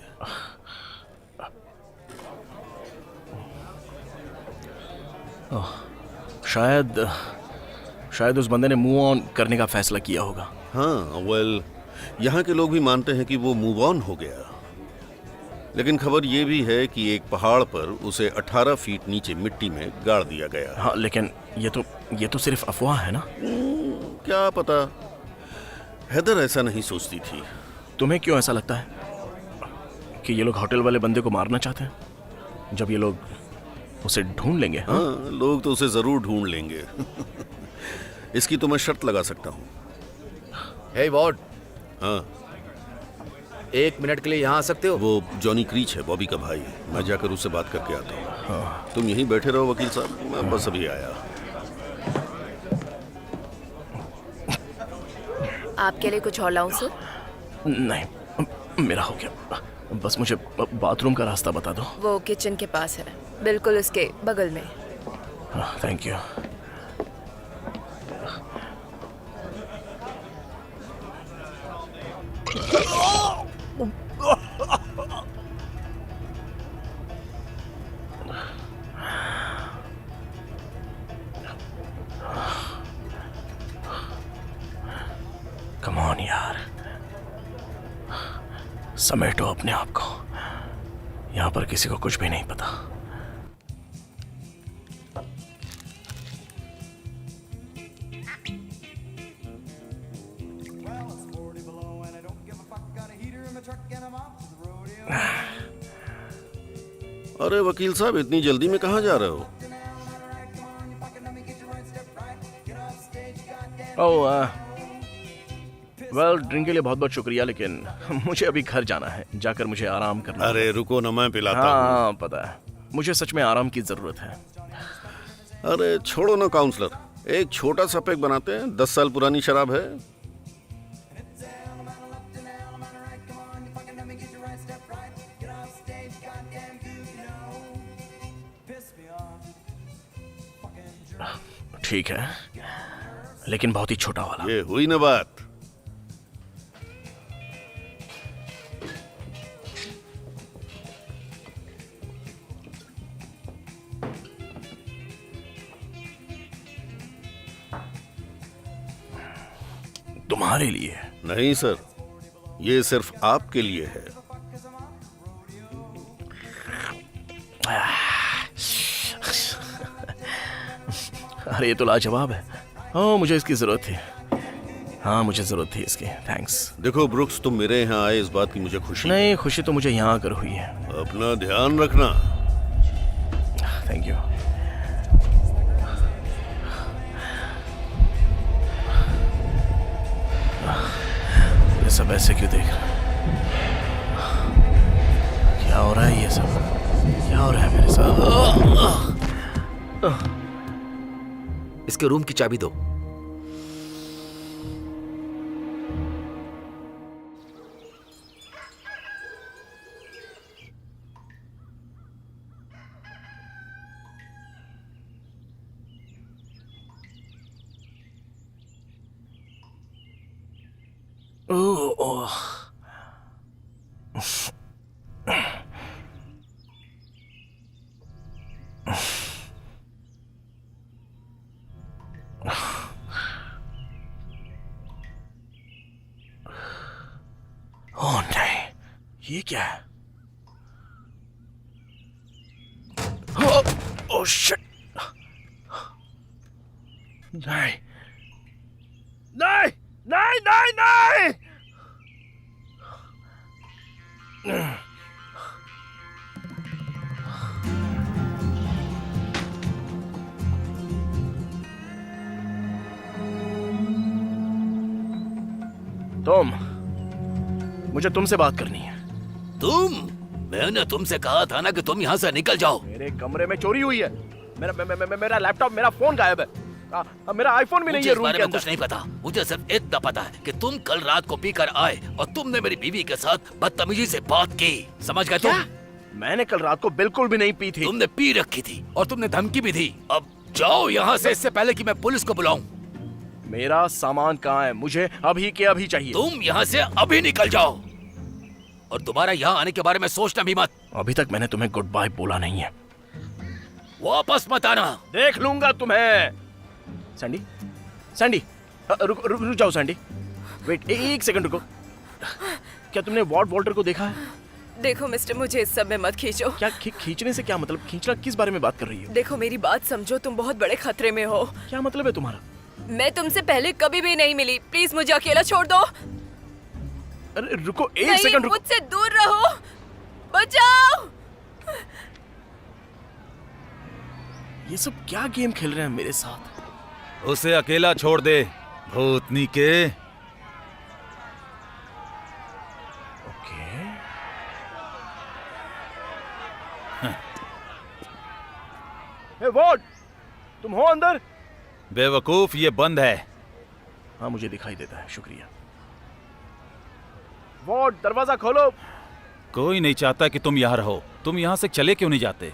शायद उस बंदे ने मूव ऑन करने का फैसला किया होगा। हाँ, वेल, यहाँ के लोग भी मानते हैं कि वो मूव ऑन हो गया, लेकिन खबर ये भी है कि एक पहाड़ पर उसे 18 फीट नीचे मिट्टी में गाड़ दिया गया। हाँ, लेकिन ये तो सिर्फ अफवाह है ना? क्या पता, हेदर ऐसा नहीं सोचती थी। तुम्हें क्यों ऐसा लगता है कि ये लोग होटल वाले बंदे को मारना चाहते हैं, जब ये लोग उसे ढूंढ लेंगे? हाँ, लोग तो उसे जरूर ढूंढ लेंगे। इसकी तो मैं शर्त लगा सकता हूँ। हे वॉर्ड, हाँ, 1 मिनट के लिए यहाँ आ सकते हो? वो जॉनी क्रीच है, बॉबी का भाई। मैं जाकर उससे बात करके आता हूँ। तुम यहीं बैठे रहो वकील साहब, मैं बस अभी आया। आपके लिए कुछ और लाऊं सर? नहीं, मेरा हो गया। बस मुझे बाथरूम का रास्ता बता दो। वो किचन के पास है, बिल्कुल उसके बगल में। Thank you. कम ऑन यार, समेटो अपने आप को। यहां पर किसी को कुछ भी नहीं पता। अरे वकील साहब, इतनी जल्दी में कहाँ जा रहे हो? वेल, ड्रिंक के लिए बहुत बहुत शुक्रिया, लेकिन मुझे अभी घर जाना है। जाकर मुझे आराम करना है। अरे रुको ना, मैं पिलाता हूँ। हाँ, पता है, मुझे सच में आराम की जरूरत है। अरे छोड़ो ना काउंसलर, एक छोटा सा पैक बनाते हैं। 10 साल पुरानी शराब है। ठीक है, लेकिन बहुत ही छोटा वाला। ये हुई ना बात। तुम्हारे लिए? नहीं सर, ये सिर्फ आपके लिए है। अरे ये तो लाजवाब है। ओह, मुझे इसकी जरूरत थी। हाँ, मुझे जरूरत थी इसकी। थैंक्स। देखो ब्रुक्स, तुम मेरे यहाँ आए, इस बात की मुझे खुशी नहीं, खुशी तो मुझे यहाँ आकर हुई है। अपना ध्यान रखना। Thank you. ये सब ऐसे क्यों देख रहे हैं? क्या हो रहा है? ये सब क्या हो रहा है मेरे साथ? इसके रूम की चाबी दो। ओह, ओह। ओह नहीं, ये क्या है? Oh shit! नहीं, नहीं, नहीं, नहीं, नहीं! तुम, मुझे तुमसे बात करनी है। तुम? मैंने तुमसे कहा था ना कि तुम यहाँ से निकल जाओ। मेरे कमरे में चोरी हुई है। मेरा लैपटॉप, मेरा फोन गायब है। मेरा आईफोन भी नहीं मुझे है इस रूम बारे के में अंदर। कुछ नहीं पता। मुझे सिर्फ इतना पता है कि तुम कल रात को पीकर आए और तुमने मेरी बीवी के साथ बदतमीजी से बात की। समझ गए तुम? मैंने कल रात को बिल्कुल भी नहीं पी थी। तुमने पी रखी थी और तुमने धमकी भी दी। अब जाओ यहाँ से, इससे पहले कि मैं पुलिस को बुलाऊं। मेरा सामान कहाँ है? मुझे अभी के अभी चाहिए। तुम यहाँ से अभी निकल जाओ और दोबारा यहाँ आने के बारे में सोचना भी मत। अभी तक मैंने तुम्हें गुड बाय बोला नहीं है। वापस मत आना। देख लूंगा तुम्हें। सैंडी, सैंडी, रुक जाओ सैंडी। वेट, एक सेकंड रुको। क्या तुमने वॉल्टर को देखा है? देखो मिस्टर, मुझे इस सब में मत खींचो। क्या खींचने से क्या मतलब? खींचना किस बारे में बात कर रही हो? देखो मेरी बात समझो, तुम बहुत बड़े खतरे में हो। क्या मतलब है तुम्हारा? मैं तुमसे पहले कभी भी नहीं मिली। प्लीज मुझे अकेला छोड़ दो। अरे रुको, एक नहीं, सेकंड रुको। मुझसे दूर रहो। बचाओ। ये सब क्या गेम खेल रहे हैं मेरे साथ? उसे अकेला छोड़ दे, भूतनी के। ओके। हे वॉर्ड, तुम हो अंदर? बेवकूफ, ये बंद है। हाँ, मुझे दिखाई देता है, शुक्रिया। वॉर्ड, दरवाजा खोलो। कोई नहीं चाहता कि तुम यहाँ रहो। तुम यहाँ से चले क्यों नहीं जाते?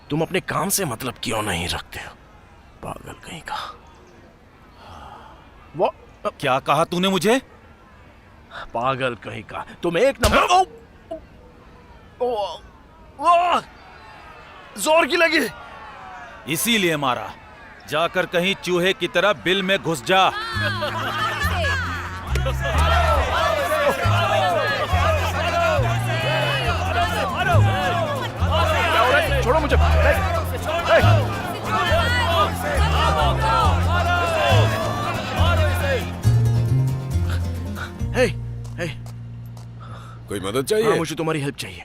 तुम अपने काम से मतलब क्यों नहीं रखते हो? पागल कहीं का। वो क्या कहा तूने मुझे? पागल कहीं का। तुम एक नंबर। ओ, ओ, ओ, जोर की लगी। इसीलिए मारा। जाकर कहीं चूहे की तरह बिल में घुस जा। छोड़ो मुझे। हे, हे, कोई मदद चाहिए? हाँ, मुझे तुम्हारी हेल्प चाहिए।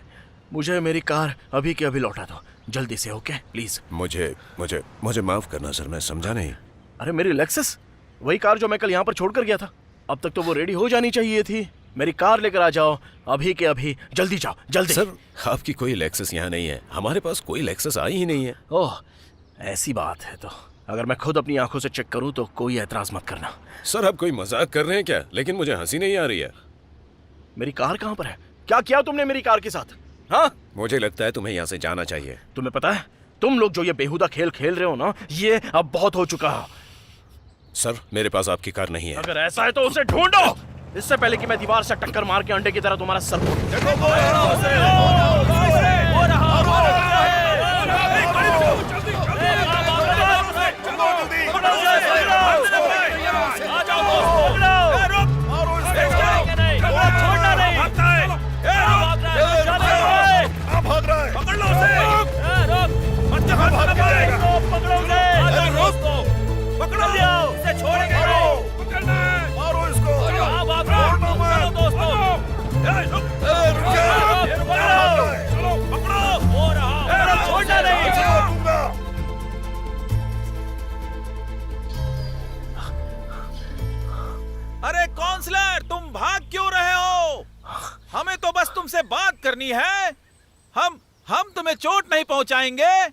मुझे मेरी कार अभी के अभी लौटा दो, जल्दी से। Okay please. मुझे मुझे मुझे माफ करना सर, मैं समझा नहीं। अरे मेरी लेक्सस, वही कार जो मैं कल यहाँ पर छोड़कर गया था। अब तक तो वो रेडी हो जानी चाहिए थी। मेरी कार लेकर आ जाओ अभी के अभी। जल्दी जाओ, जल्दी। सर, आपकी कोई लेक्सस यहाँ नहीं है। हमारे पास कोई लेक्सस आई ही नहीं है। ओह, ऐसी बात है तो अगर मैं खुद अपनी आंखों से चेक करूं तो कोई एतराज मत करना। सर, आप कोई मजाक कर रहे हैं क्या? लेकिन मुझे हंसी नहीं आ रही है। मेरी कार कहाँ पर है? क्या किया तुमने मेरी कार के साथ? हाँ, मुझे लगता है तुम्हें यहाँ से जाना चाहिए। तुम्हें पता है, तुम लोग जो ये बेहुदा खेल खेल रहे हो ना, ये अब बहुत हो चुका है। सर, मेरे पास आपकी कार नहीं है। अगर ऐसा है तो उसे ढूंढो, इससे पहले कि मैं दीवार से टक्कर मार के अंडे की तरह तुम्हारा सर फोड़ दूं। अरे काउंसलर, तुम भाग क्यों रहे हो? हमें तो बस तुमसे बात करनी है। हम तुम्हें चोट नहीं पहुंचाएंगे।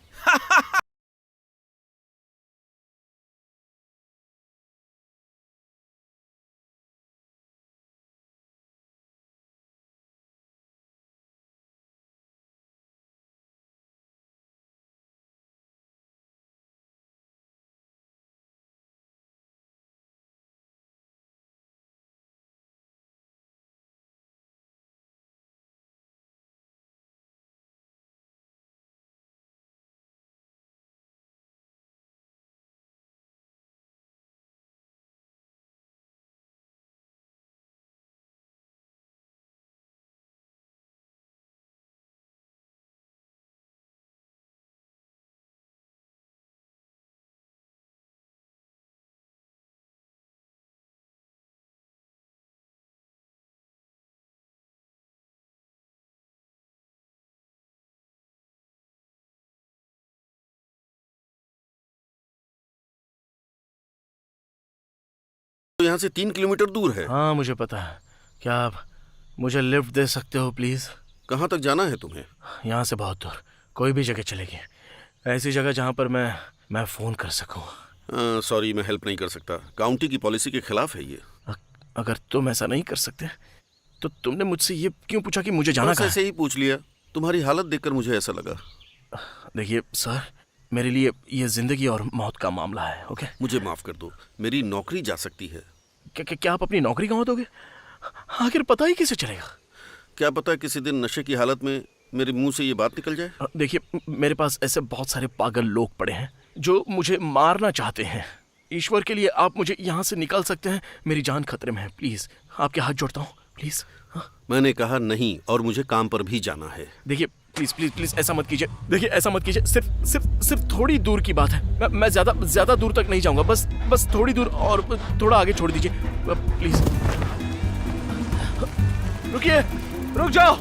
यहाँ से 3 किलोमीटर दूर है। हाँ मुझे पता है। क्या आप मुझे लिफ्ट दे सकते हो प्लीज? कहाँ तक जाना है तुम्हें? यहाँ से बहुत दूर, कोई भी जगह चलेगी, ऐसी जगह जहाँ पर मैं फोन कर सकूँ। सॉरी, मैं हेल्प नहीं कर सकता, काउंटी की पॉलिसी के खिलाफ है ये। अगर तुम ऐसा नहीं कर सकते तो तुमने मुझसे ये क्यों पूछा कि मुझे जाना बस कहाँ ऐसे ही पूछ लिया, तुम्हारी हालत देखकर मुझे ऐसा लगा। है? देखिए सर, मेरे लिए ये जिंदगी और मौत का मामला है। ओके, मुझे माफ कर दो, मेरी नौकरी जा सकती है। क्या आप अपनी नौकरी गंवा दोगे? आखिर पता ही कैसे चलेगा? क्या पता किसी दिन नशे की हालत में मेरे मुंह से ये बात निकल जाए। देखिए, मेरे पास ऐसे बहुत सारे पागल लोग पड़े हैं जो मुझे मारना चाहते हैं। ईश्वर के लिए आप मुझे यहाँ से निकाल सकते हैं, मेरी जान खतरे में है। प्लीज, आपके हाथ जोड़ता हूँ, प्लीज। मैंने कहा नहीं, और मुझे काम पर भी जाना है। देखिए प्लीज प्लीज प्लीज, ऐसा मत कीजिए। देखिए ऐसा मत कीजिए, सिर्फ थोड़ी दूर की बात है। मैं ज्यादा दूर तक नहीं जाऊंगा, बस थोड़ी दूर और थोड़ा आगे छोड़ दीजिए प्लीज। रुकिए, रुक जाओ।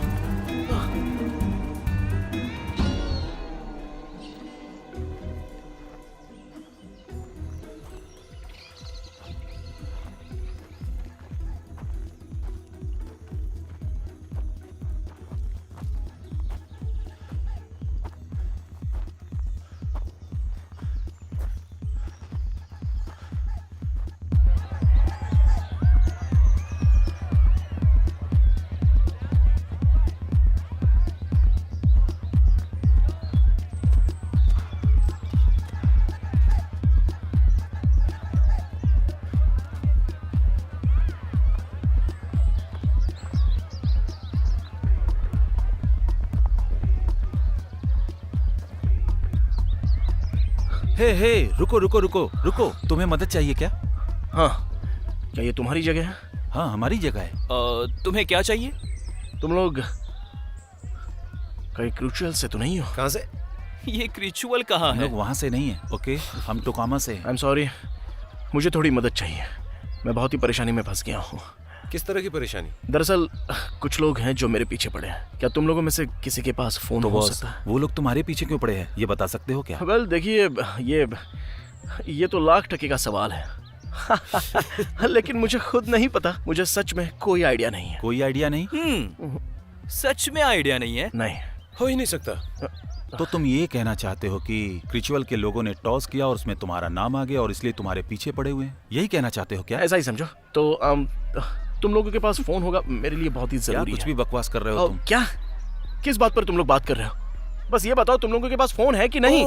हे, रुको, तुम्हें मदद चाहिए क्या? हाँ, क्या ये तुम्हारी जगह है? हाँ, हमारी जगह है। तुम्हें क्या चाहिए? तुम लोग कहीं क्रूशियल से तो नहीं हो? कहाँ से? ये रिचुअल कहाँ हम है? लोग वहाँ से नहीं है। ओके, हम टोकामा से हैं। आई एम सॉरी, मुझे थोड़ी मदद चाहिए। मैं बहुत ही परेशानी में फंस गया हूँ। किस तरह की परेशानी? दरअसल कुछ लोग हैं जो मेरे पीछे पड़े हैं। क्या तुम लोगों में से किसी के पास फोन तो हो बॉस, सकता है? वो लोग तुम्हारे पीछे क्यों पड़े हैं, ये बता सकते हो क्या? वेल देखिए, ये तो लाख टके का सवाल है। लेकिन मुझे खुद नहीं पता, मुझे सच में कोई आइडिया नहीं है। कोई आइडिया नहीं? सच में आइडिया नहीं है? नहीं। हो ही नहीं सकता। तो तुम ये कहना चाहते हो कि रिचुअल के लोगों ने टॉस किया और उसमें तुम्हारा नाम आ गया और इसलिए तुम्हारे पीछे पड़े हुए हैं, यही कहना चाहते हो क्या? ऐसा ही समझो। तो तुम लोगों के पास फोन होगा, मेरे लिए बहुत ही क्या जरूरी कुछ है। भी बकवास कर रहे हो तुम? क्या? किस बात पर तुम लोग बात कर रहे हो? बस ये बताओ, तुम लोगों के पास फोन है कि नहीं?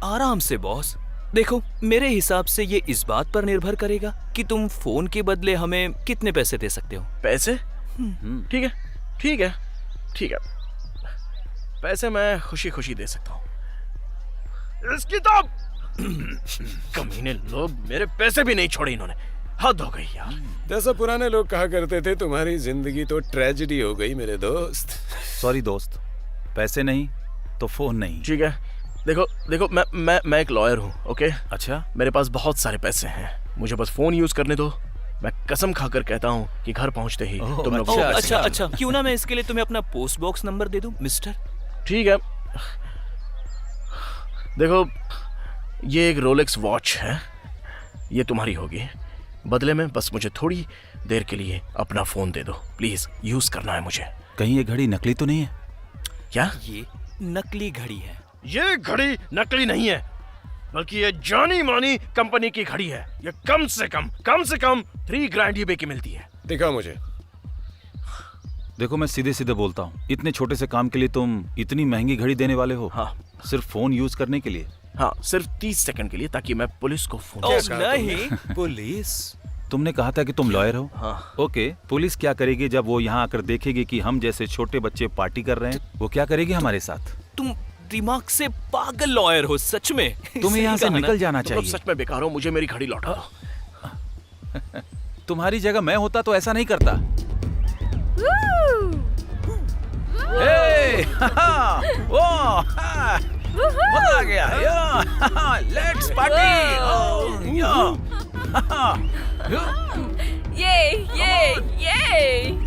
आराम से बॉस। देखो, मेरे हिसाब से ये इस बात पर निर्भर करेगा कि तुम फोन के बदले हमें कितने पैसे दे सकते हो। पैसे? ठीक है। पैसे मैं खुशी खुशी दे सकता हूँ। इसकी तो कमीने लोग मेरे पैसे भी नहीं छोड़े इन्होंने। हद हो गई यार। जैसा पुराने लोग कहा करते थे, तुम्हारी जिंदगी तो ट्रेजेडी हो गई मेरे दोस्त। सॉरी दोस्त, पैसे नहीं तो फोन नहीं। ठीक है, देखो मैं एक लॉयर हूँ। ओके, अच्छा, मेरे पास बहुत सारे पैसे हैं, मुझे बस फोन यूज करने दो। मैं कसम खाकर कहता हूँ कि घर पहुँचते ही तुम लोग अच्छा, क्यों ना मैं इसके लिए तुम्हें अपना पोस्ट बॉक्स नंबर दे दूं, मिस्टर? ठीक है। देखो, ये एक रोलेक्स वॉच है, ये तुम्हारी होगी। बदले में बस मुझे थोड़ी देर के लिए अपना फोन दे दो, प्लीज। यूज करना है मुझे। कहीं ये घड़ी नकली तो नहीं है? क्या? ये नकली घड़ी है। ये घड़ी नकली नहीं है, बल्कि ये जानी मानी कंपनी की घड़ी है। ये कम से कम 3 ग्रैंड eBay की मिलती है। दिखा मुझे। देखो, मैं सीधे सीधे बोलता हूँ, इतने छोटे से काम के लिए तुम इतनी महंगी घड़ी देने वाले हो? हाँ। सिर्फ फोन यूज करने के लिए? हाँ, सिर्फ 30 सेकंड के लिए, ताकि मैं पुलिस को फोन नहीं, पुलिस? तुमने कहा था कि तुम लॉयर हो। हाँ। ओके, पुलिस क्या करेगी जब वो यहाँ आकर देखेगी कि हम जैसे छोटे बच्चे पार्टी कर रहे हैं? वो क्या करेगी हमारे साथ? तुम दिमाग से पागल लॉयर हो सच में। तुम्हें यहाँ से निकल जाना तुम लोग चाहिए। सच में बेकार हो, मुझे मेरी घड़ी लौटा दो। तुम्हारी जगह मैं होता तो ऐसा नहीं करता। हे, मजा आ गया। Let's party. ये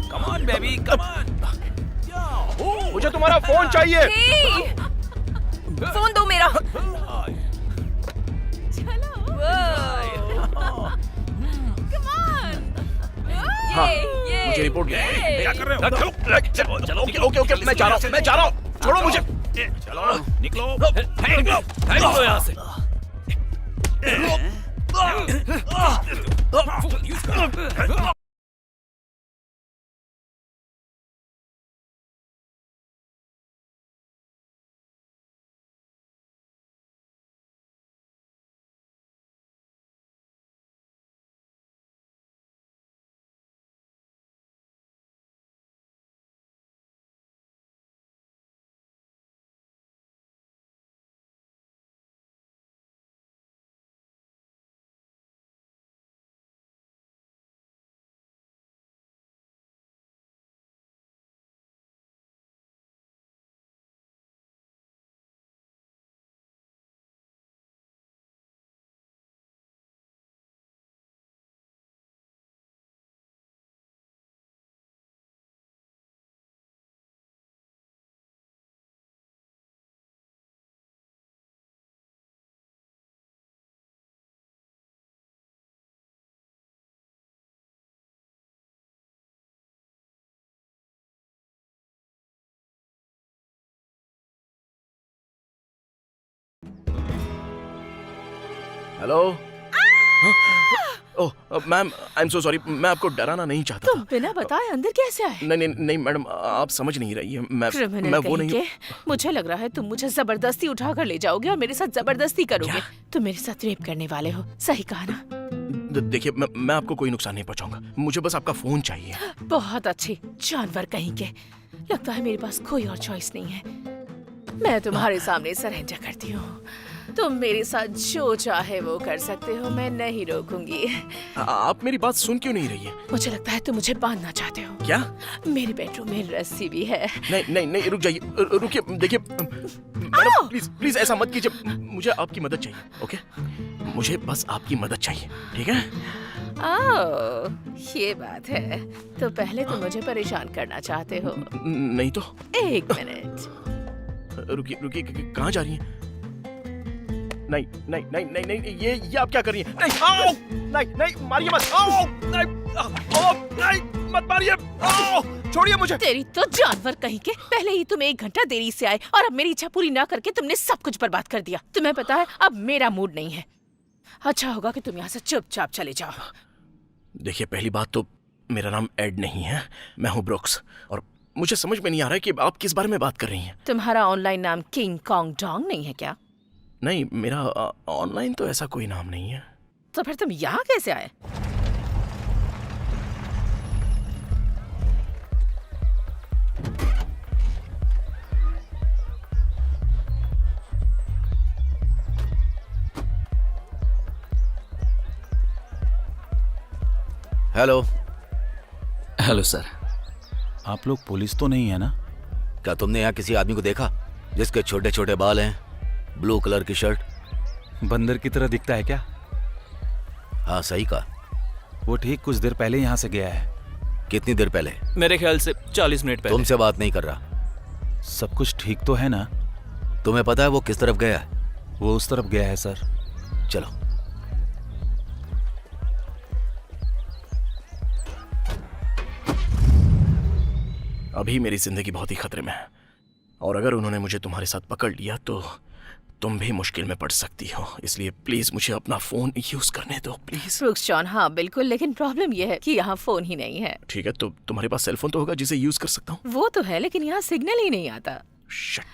come on baby, come on. मुझे तुम्हारा फोन चाहिए। फोन दो मेरा। चलो। Come on. मुझे रिपोर्ट क्या कर रहे हो? चलो ओके ओके ओके मैं जा रहा हूँ छोड़ो मुझे। चलो निकलो। निकलो यहाँ से। Hello. Oh ma'am I am so sorry, मैं आपको डराना नहीं चाहता तुम बिना बताए अंदर कैसे आए? नहीं नहीं नहीं मैडम, आप समझ नहीं रही है। मैं क्रिमिनल वो कहीं नहीं। के। मुझे लग रहा है तुम मुझे जबरदस्ती उठाकर ले जाओगे और मेरे साथ जबरदस्ती करोगे। तुम मेरे साथ रेप करने वाले हो, सही कहा ना? देखिए मैं आपको कोई नुकसान नहीं पहुंचाऊंगा, मुझे बस आपका फोन चाहिए। बहुत अच्छी, जानवर कहीं के। लगता है मेरे पास कोई और चॉइस नहीं है। मैं तुम्हारे सामने सरेंडर करती हूँ। तुम मेरे साथ जो चाहे वो कर सकते हो, मैं नहीं रोकूंगी। आप मेरी बात सुन क्यों नहीं रही है? मुझे लगता है तुम मुझे बांधना चाहते हो। क्या? मेरे बेडरूम में रस्सी भी है। नहीं नहीं नहीं, रुक जाइए, रुकिए। देखिए मैडम प्लीज प्लीज ऐसा मत कीजिए, मुझे आपकी मदद चाहिए। ओके, मुझे बस आपकी मदद चाहिए, ठीक है? ओह, ये बात है। तो पहले तुम मुझे परेशान करना चाहते हो। नहीं तो। एक मिनट। रुकिए रुकिए, कहाँ जा रही हैं? नहीं नहीं नहीं नहीं नहीं, ये आप क्या कर रही हैं? नहीं आओ, नहीं नहीं मारिए मत। आओ नहीं, आओ नहीं, मत मारिए। आओ, छोड़िए मुझे। तेरी तो जानवर कहीं के। पहले ही तुम 1 घंटा देरी से आए और अब मेरी इच्छा पूरी ना करके तुमने सब कुछ बर्बाद कर दिया। तुम्हें पता है अब मेरा मूड नहीं है। अच्छा होगा कि तुम यहाँ से चुपचाप चले जाओ। देखिए पहली बात तो मेरा नाम एड नहीं है, मैं हूँ ब्रुक्स, और मुझे समझ में नहीं आ रहा है कि आप किस बारे में बात कर रही हैं। तुम्हारा ऑनलाइन नाम किंग कॉन्ग डोंग नहीं है क्या? नहीं, मेरा ऑनलाइन तो ऐसा कोई नाम नहीं है। तो फिर तुम यहाँ कैसे आए? हेलो। Hello sir. आप लोग पुलिस तो नहीं है ना? क्या तुमने यहाँ किसी आदमी को देखा जिसके छोटे छोटे बाल हैं, ब्लू कलर की शर्ट? बंदर की तरह दिखता है क्या? हाँ सही कहा। वो ठीक कुछ देर पहले यहाँ से गया है। कितनी देर पहले? मेरे ख्याल से 40 मिनट पहले। तुमसे बात नहीं कर रहा। सब कुछ ठीक तो है ना? तुम्हें पता है वो किस तरफ गया है? वो उस तरफ गया है सर। चलो। अभी मेरी जिंदगी बहुत ही खतरे में है, और अगर उन्होंने मुझे तुम्हारे साथ पकड़ लिया तो तुम भी मुश्किल में पड़ सकती हो। इसलिए प्लीज मुझे अपना फोन यूज करने दो प्लीज। ब्रुक्स जॉन, हाँ बिल्कुल, लेकिन प्रॉब्लम ये है कि यहाँ फोन ही नहीं है। ठीक है, तो तुम्हारे पास सेल फोन तो होगा जिसे यूज कर सकता हूँ? वो तो है, लेकिन यहाँ सिग्नल ही नहीं आता। शिट।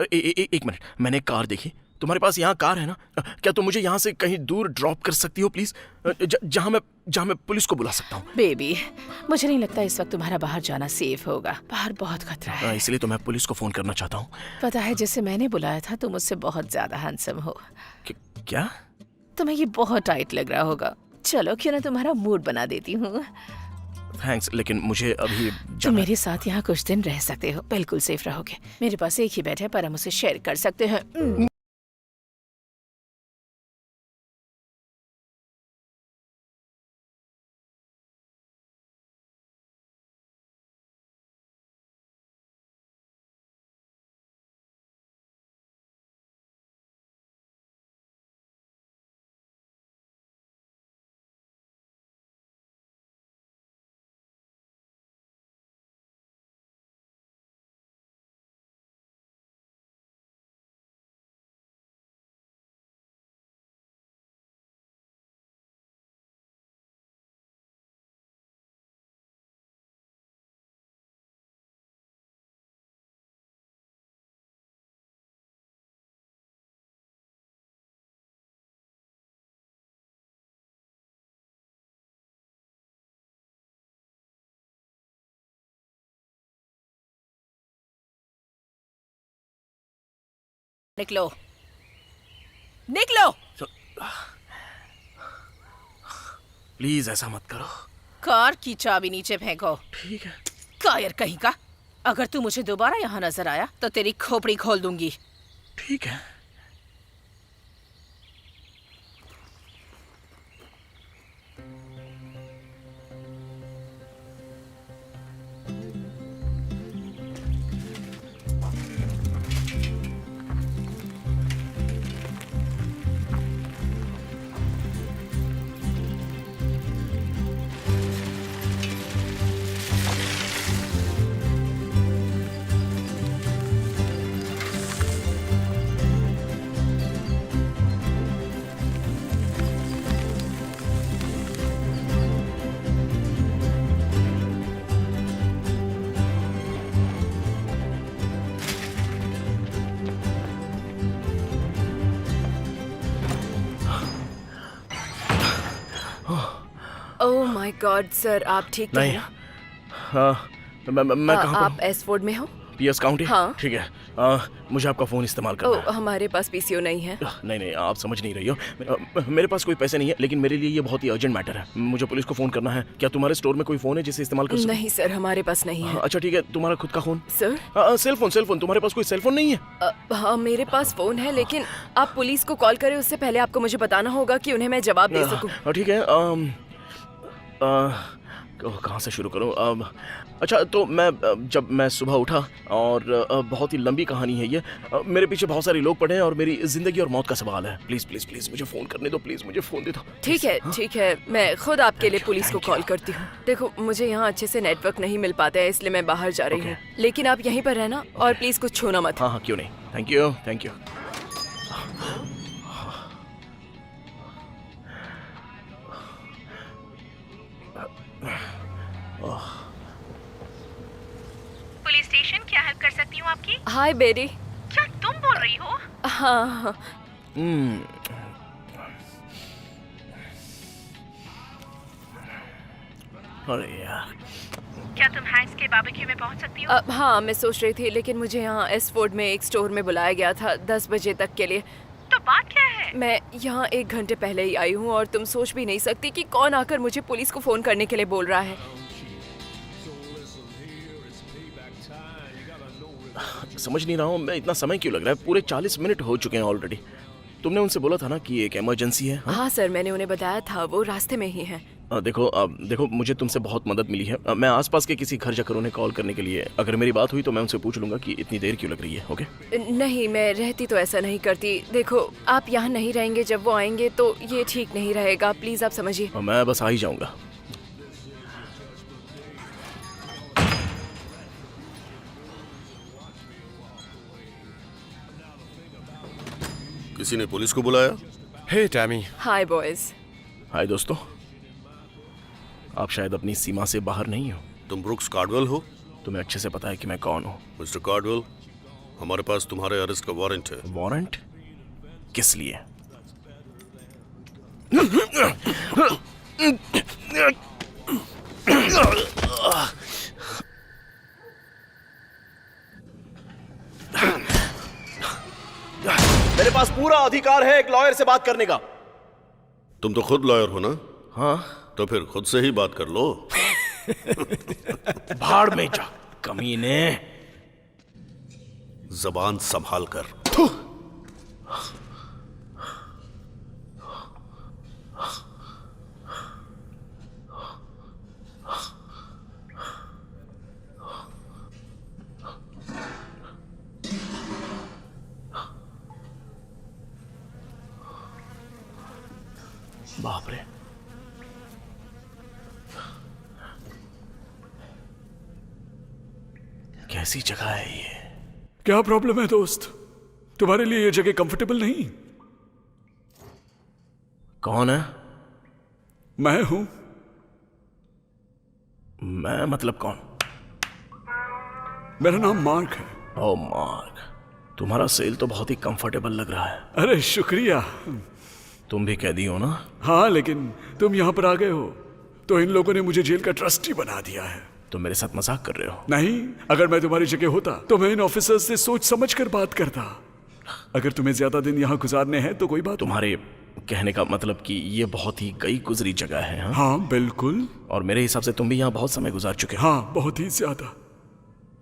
एक मिनट, मैंने कार देखी। तुम्हारे पास यहाँ कार है ना? क्या तुम मुझे यहाँ से कहीं दूर ड्रॉप कर सकती हो प्लीज, जहाँ मैं पुलिस को बुला सकता हूँ? बेबी, मुझे नहीं लगता इस वक्त तुम्हारा बाहर जाना सेफ होगा। बाहर बहुत खतरा है। इसलिए तो मैं पुलिस को फोन करना चाहता हूँ। पता है, जिसे मैंने बुलाया था तुम मुझसे बहुत ज्यादा हैंडसम हो। क्या? तुम्हें ये बहुत टाइट लग रहा होगा। चलो क्यों ना तुम्हारा मूड बना देती हूँ। थैंक्स, लेकिन मुझे अभी तुम मेरे साथ यहाँ कुछ दिन रह सकते हो, बिल्कुल सेफ रहोगे। मेरे पास एक ही बेड है पर हम उसे शेयर कर सकते हैं। निकलो, निकलो। प्लीज ऐसा मत करो। कार की चाबी नीचे फेंको। ठीक है। कायर कहीं का, अगर तू मुझे दोबारा यहाँ नजर आया तो तेरी खोपड़ी खोल दूंगी। ठीक है। ओह माय गॉड सर, आप ठीक तो नहीं। हैं? हाँ, मैं कहाँ आप एसफोर्ड में हो? PS county. हाँ। ठीक है। मुझे आपका फोन इस्तेमाल करना ओह, हमारे पास पीसीओ नहीं है। है। नहीं, आप समझ नहीं रही हो। मेरे पास कोई पैसे नहीं है, लेकिन मेरे लिए ये बहुत ही अर्जेंट मैटर है। मुझे पुलिस को फोन करना है। क्या तुम्हारे स्टोर में कोई फोन है जिसे इस्तेमाल कर सकूं? नहीं सर, हमारे पास नहीं है। अच्छा ठीक है, तुम्हारा खुद का फोन? Sir cell phone. तुम्हारे पास कोई सेल फोन नहीं है? हाँ, मेरे पास फोन है, लेकिन आप पुलिस को कॉल करें उससे पहले आपको मुझे बताना होगा कि उन्हें मैं जवाब दे सकूं। ठीक है। कहाँ से शुरू करूं? अच्छा, तो जब मैं सुबह उठा, और बहुत ही लंबी कहानी है ये। मेरे पीछे बहुत सारे लोग पड़े हैं और मेरी जिंदगी और मौत का सवाल है। प्लीज प्लीज प्लीज मुझे फोन करने दो। प्लीज मुझे फोन दे दो। ठीक है, मैं खुद आपके लिए पुलिस को कॉल करती हूँ। देखो, मुझे यहाँ अच्छे से नेटवर्क नहीं मिल पाता है, इसलिए मैं बाहर जा रही हूँ। लेकिन आप यहीं पर रहना और प्लीज कुछ छूना मत। हाँ, क्यों नहीं। Thank you, thank you. Police station, क्या हेल्प कर सकती हूँ आपकी? हाय बेरी। क्या तुम बोल रही हो? हाँ। अरे यार, क्या तुम हैंक्स के बारबेक्यू में पहुँच सकती हो? हाँ, मैं सोच रही थी, लेकिन मुझे यहाँ एसफोर्ड में एक स्टोर में बुलाया गया था 10 बजे तक के लिए। तो बात क्या है? मैं यहाँ 1 घंटे पहले ही आई हूँ और तुम सोच भी नहीं सकती कि कौन आकर मुझे पुलिस को फोन करने के लिए बोल रहा है। समझ नहीं रहा हूँ मैं, इतना समय क्यों लग रहा है? पूरे 40 मिनट हो चुके हैं ऑलरेडी। तुमने उनसे बोला था ना कि एक इमरजेंसी है? हाँ सर, मैंने उन्हें बताया था, वो रास्ते में ही है। देखो मुझे तुमसे बहुत मदद मिली है। मैं आसपास के किसी घर जाकर उन्हें कॉल करने के लिए, अगर मेरी बात हुई तो मैं उनसे पूछ लूंगा कि इतनी देर क्यों लग रही है। ओके? नहीं, मैं रहती तो ऐसा नहीं करती। देखो, आप यहाँ नहीं रहेंगे, जब वो आएंगे तो ये ठीक नहीं रहेगा। प्लीज आप समझिए। मैं बस आ ही जाऊंगा। किसी ने पुलिस को बुलाया? हे टैमी। हाय बॉयज। हाय दोस्तों, आप शायद अपनी सीमा से बाहर नहीं हो। तुम ब्रुक्स कार्डवेल हो? तुम्हें अच्छे से पता है कि मैं कौन हूँ। मिस्टर कार्डवेल, हमारे पास तुम्हारे अरेस्ट का वारंट है। वारंट? किस लिए? मेरे पास पूरा अधिकार है एक लॉयर से बात करने का। तुम तो खुद लॉयर हो ना? हाँ। तो फिर खुद से ही बात कर लो। भाड़ में जा कमीने। जबान संभाल कर। बाप रे, कैसी जगह है ये? क्या प्रॉब्लम है दोस्त? तुम्हारे लिए ये जगह कंफर्टेबल नहीं? कौन है? मैं हूं। मैं मतलब कौन? मेरा नाम मार्क है। ओ मार्क, तुम्हारा सेल तो बहुत ही कंफर्टेबल लग रहा है। अरे शुक्रिया। तुम भी कैदी हो ना? हाँ, लेकिन तुम यहाँ पर आ गए हो तो इन लोगों ने मुझे जेल का ट्रस्टी बना दिया है। तुम मेरे साथ मजाक कर रहे हो? नहीं, अगर मैं तुम्हारी जगह होता तो मैं इन ऑफिसर्स से सोच समझ कर बात करता। अगर तुम्हें ज्यादा दिन यहाँ गुजारने हैं तो कोई बात। तुम्हारे कहने का मतलब कि ये बहुत ही गई गुजरी जगह है, हाँ? हाँ बिल्कुल। और मेरे हिसाब से तुम भी यहाँ बहुत समय गुजार चुके हो। हाँ, बहुत ही ज्यादा।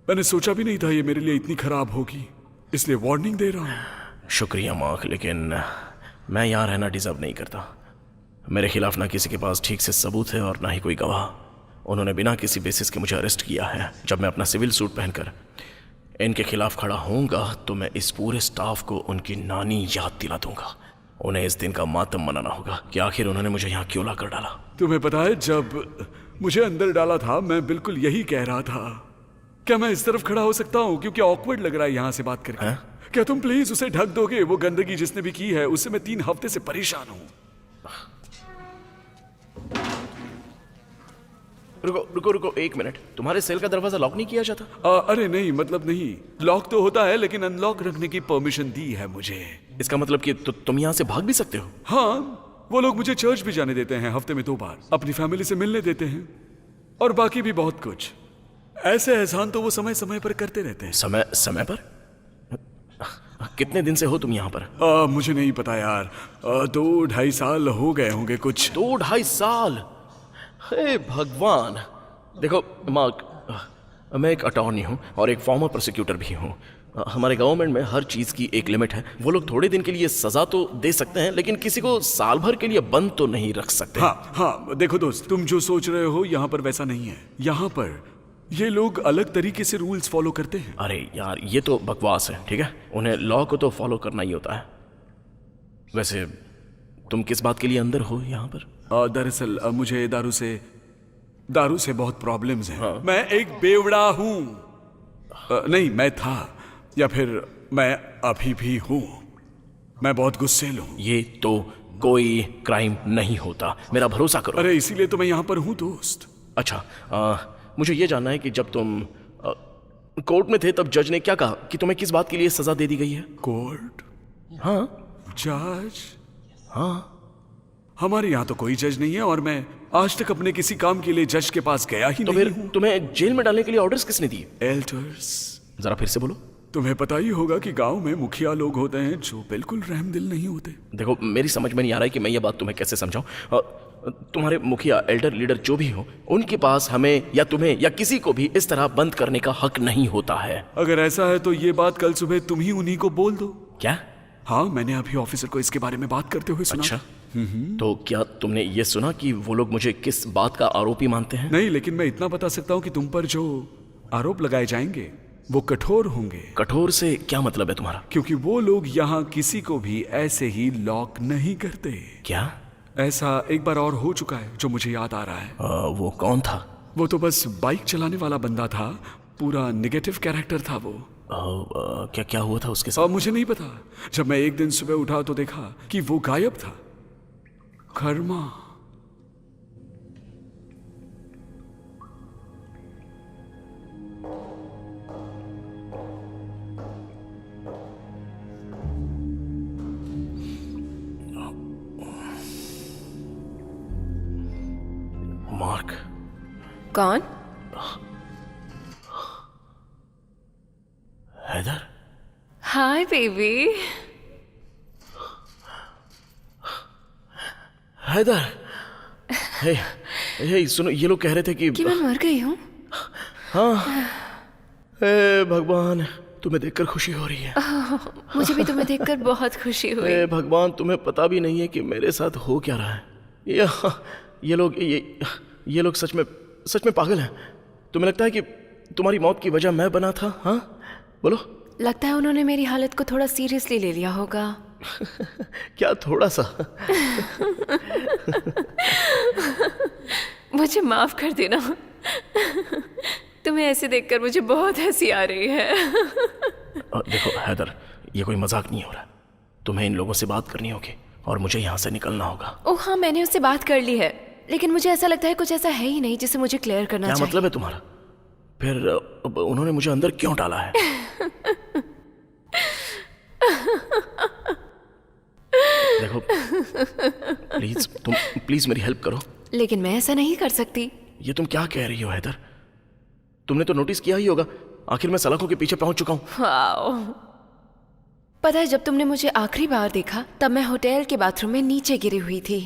मैंने सोचा भी नहीं था ये मेरे लिए इतनी खराब होगी, इसलिए वार्निंग दे रहा हूँ। शुक्रिया मार्क, लेकिन मैं यहाँ रहना डिजर्व नहीं करता। मेरे खिलाफ ना किसी के पास ठीक से सबूत है और ना ही कोई गवाह। उन्होंने बिना किसी बेसिस के मुझे अरेस्ट किया है। जब मैं अपना सिविल सूट पहनकर इनके खिलाफ खड़ा होऊंगा तो मैं इस पूरे स्टाफ को उनकी नानी याद दिला दूंगा। उन्हें इस दिन का मातम मनाना होगा कि आखिर उन्होंने मुझे यहाँ क्यों ला कर डाला। तुम्हें पता है, जब मुझे अंदर डाला था मैं बिल्कुल यही कह रहा था। क्या मैं इस तरफ खड़ा हो सकता हूँ, क्योंकि ऑकवर्ड लग रहा है यहाँ से बात करके। क्या तुम प्लीज उसे ढक दोगे? वो गंदगी जिसने भी की है उससे मैं 3 हफ्ते से परेशान हूँ। रुको रुको रुको 1 मिनट, तुम्हारे सेल का दरवाजा लॉक नहीं किया जाता? अरे नहीं, मतलब नहीं, लॉक तो होता है लेकिन अनलॉक रखने की परमिशन दी है मुझे। इसका मतलब कि तुम यहाँ से भाग भी सकते हो? हाँ, वो लोग मुझे चर्च भी जाने देते हैं हफ्ते में 2 बार, अपनी फैमिली से मिलने देते हैं और बाकी भी बहुत कुछ। ऐसे एहसान तो वो समय समय पर करते रहते हैं। समय समय पर? कितने दिन से हो तुम यहाँ पर? मुझे नहीं पता यार, 2-2.5 साल हो गए होंगे कुछ। 2-2.5 साल? हे भगवान। देखो मार्क, मैं एक अटॉर्नी हूँ और एक फॉर्मर प्रोसिक्यूटर भी हूँ। हमारे गवर्नमेंट में हर चीज की एक लिमिट है। वो लोग थोड़े दिन के लिए सजा तो दे सकते हैं लेकिन किसी को साल भर के लिए बंद तो नहीं रख सकते। हाँ, देखो दोस्त, तुम जो सोच रहे हो यहाँ पर वैसा नहीं है। यहाँ पर ये लोग अलग तरीके से रूल्स फॉलो करते हैं। अरे यार, ये तो बकवास है, ठीक है? उन्हें लॉ को तो फॉलो करना ही होता है। वैसे तुम किस बात के लिए अंदर हो यहाँ पर? दरअसल मुझे दारू से बहुत प्रॉब्लम्स हैं। हाँ। मैं एक बेवड़ा हूँ। नहीं, मैं था, या फिर मैं अभी भी हूँ। मैं बहुत गुस्सेल हूँ। ये तो कोई क्राइम नहीं होता, मेरा भरोसा करो। अरे इसीलिए तो मैं यहाँ पर हूँ दोस्त। अच्छा, मुझे ये जानना है कि जब तुम कोर्ट में थे तब जज ने क्या कहा कि तुम्हें किस बात के लिए सजा दे दी गई है? कोर्ट? हाँ। जज? हाँ। हमारे यहाँ तो कोई जज नहीं है और मैं आज तक अपने किसी काम के लिए जज के पास गया ही नहीं हूँ। तुम्हें जेल में डालने के लिए ऑर्डर्स किसने दिए? एल्डर्स। जरा फिर से बोलो। तुम्हें पता ही होगा कि गांव में मुखिया लोग होते हैं जो बिल्कुल रहमदिल नहीं होते। देखो, मेरी समझ में नहीं आ रहा है कि मैं ये बात तुम्हें कैसे समझाऊं। तुम्हारे मुखिया, एल्डर, लीडर जो भी हो, उनके पास हमें या तुम्हें या किसी को भी इस तरह बंद करने का हक नहीं होता है। अगर ऐसा है तो ये बात कल सुबह तुम ही उन्हीं को बोल दो। क्या? हाँ, मैंने अभी ऑफिसर को इसके बारे में बात करते हुए सुना। अच्छा, तो क्या तुमने ये सुना कि वो लोग मुझे किस बात का आरोपी मानते हैं? नहीं, लेकिन मैं इतना बता सकता हूँ कि तुम पर जो आरोप लगाए जाएंगे वो कठोर होंगे। कठोर से क्या मतलब है तुम्हारा? क्योंकि वो लोग यहाँ किसी को भी ऐसे ही लॉक नहीं करते। क्या? ऐसा एक बार और हो चुका है जो मुझे याद आ रहा है। वो कौन था? वो तो बस बाइक चलाने वाला बंदा था, पूरा नेगेटिव कैरेक्टर था वो। क्या क्या हुआ था उसके साथ? मुझे नहीं पता। जब मैं एक दिन सुबह उठा तो देखा कि वो गायब था। कर्मा। मार्क। कौन? Haider. Hi baby. Haider. Hey सुनो, ये लोग कह रहे थे कि मैं मर गई हूँ। हाँ। हे भगवान, तुम्हें देखकर खुशी हो रही है। मुझे भी तुम्हें देखकर बहुत खुशी हुई। हे भगवान, तुम्हें पता भी नहीं है कि मेरे साथ हो क्या रहा है। ये लोग सच में पागल हैं। तुम्हें लगता है कि तुम्हारी मौत की वजह मैं बना था? हाँ, बोलो। लगता है उन्होंने मेरी हालत को थोड़ा सीरियसली ले लिया होगा। क्या थोड़ा सा? मुझे माफ कर देना। तुम्हें ऐसे देखकर मुझे बहुत हंसी आ रही है। देखो हैदर, ये कोई मजाक नहीं हो रहा। तुम्हें इन लोगों से बात करनी होगी और मुझे यहाँ से निकलना होगा। ओह हाँ, मैंने उससे बात कर ली है, लेकिन मुझे ऐसा लगता है कुछ ऐसा है ही नहीं जिसे मुझे क्लियर करना चाहिए। क्या मतलब है तुम्हारा? फिर उन्होंने मुझे अंदर क्यों डाला है? देखो प्लीज मेरी हेल्प करो। लेकिन मैं ऐसा नहीं कर सकती। ये तुम क्या कह रही हो हैदर? तुमने तो नोटिस किया ही होगा, आखिर मैं सलाखों के पीछे पहुंच चुका हूं। पता है, जब तुमने मुझे आखिरी बार देखा तब मैं होटल के बाथरूम में नीचे गिरी हुई थी।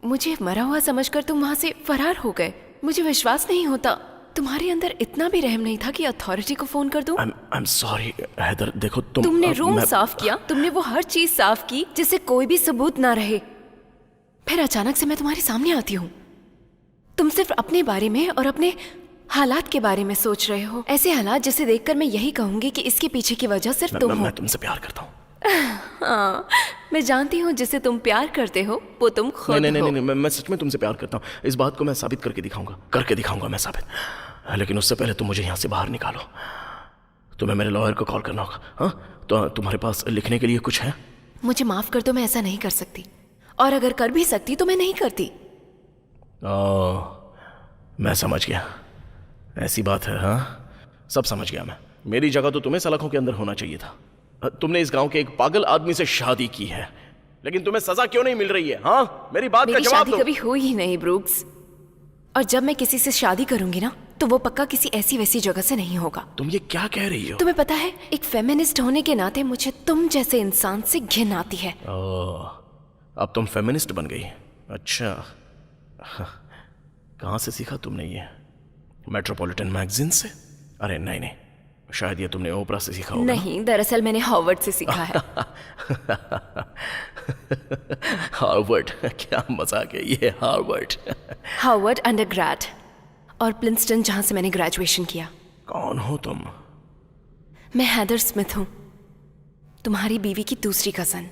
मुझे मरा हुआ समझकर तुम वहां से फरार हो गए। मुझे विश्वास नहीं होता तुम्हारे अंदर इतना भी रहम नहीं था कि अथॉरिटी को फोन कर दूं। I'm sorry, हैदर, देखो तुमने रूम साफ किया, तुमने वो हर चीज साफ की जिससे कोई भी सबूत ना रहे। फिर अचानक से मैं तुम्हारे सामने आती हूँ। तुम सिर्फ अपने बारे में और अपने हालात के बारे में सोच रहे हो, ऐसे हालात जिसे देखकर मैं यही कहूंगी कि इसके पीछे की वजह सिर्फ तुम हो। मैं तुमसे प्यार करता हूँ। हाँ, मैं जानती हूँ जिसे तुम प्यार करते हो वो तुम खुद नहीं, हो। मैं सच में तुमसे प्यार करता हूँ। इस बात को मैं साबित करके दिखाऊंगा मैं साबित। लेकिन उससे पहले तुम मुझे यहाँ से बाहर निकालो। तुम्हें मेरे लॉयर को कॉल करना होगा। हाँ, तो तुम्हारे पास लिखने के लिए कुछ है? मुझे माफ कर दो, मैं ऐसा नहीं कर सकती, और अगर कर भी सकती तो मैं नहीं करती। मैं समझ गया, ऐसी बात है। हाँ, सब समझ गया मैं। मेरी जगह तो तुम्हें सलाखों के अंदर होना चाहिए था। तुमने इस गांव के एक पागल आदमी से शादी की है, लेकिन तुम्हें सजा क्यों नहीं मिल रही है? हाँ, मेरी बात का जवाब दो। शादी कभी हुई ही नहीं ब्रूक्स, और जब मैं किसी से शादी करूंगी ना तो वो पक्का किसी ऐसी वैसी जगह से नहीं होगा। तुम ये क्या कह रही हो? तुम्हें पता है, एक फेमिनिस्ट होने के नाते मुझे तुम जैसे इंसान से घिन आती है। अब तुम फेमिनिस्ट बन गई? अच्छा, कहाँ से सीखा तुमने ये? मेट्रोपॉलिटन मैगजीन से? अरे नहीं, शायद ये तुमने ओपरा से सीखा होगा। नहीं, दरअसल मैंने हार्वर्ड से सीखा है। हार्वर्ड? क्या मजाक है ये, हार्वर्ड। हार्वर्ड अंडरग्रेड और प्रिंसटन, जहां से मैंने ग्रेजुएशन किया। कौन हो तुम? मैं हैदर स्मिथ हूँ, तुम्हारी बीवी की दूसरी कजन।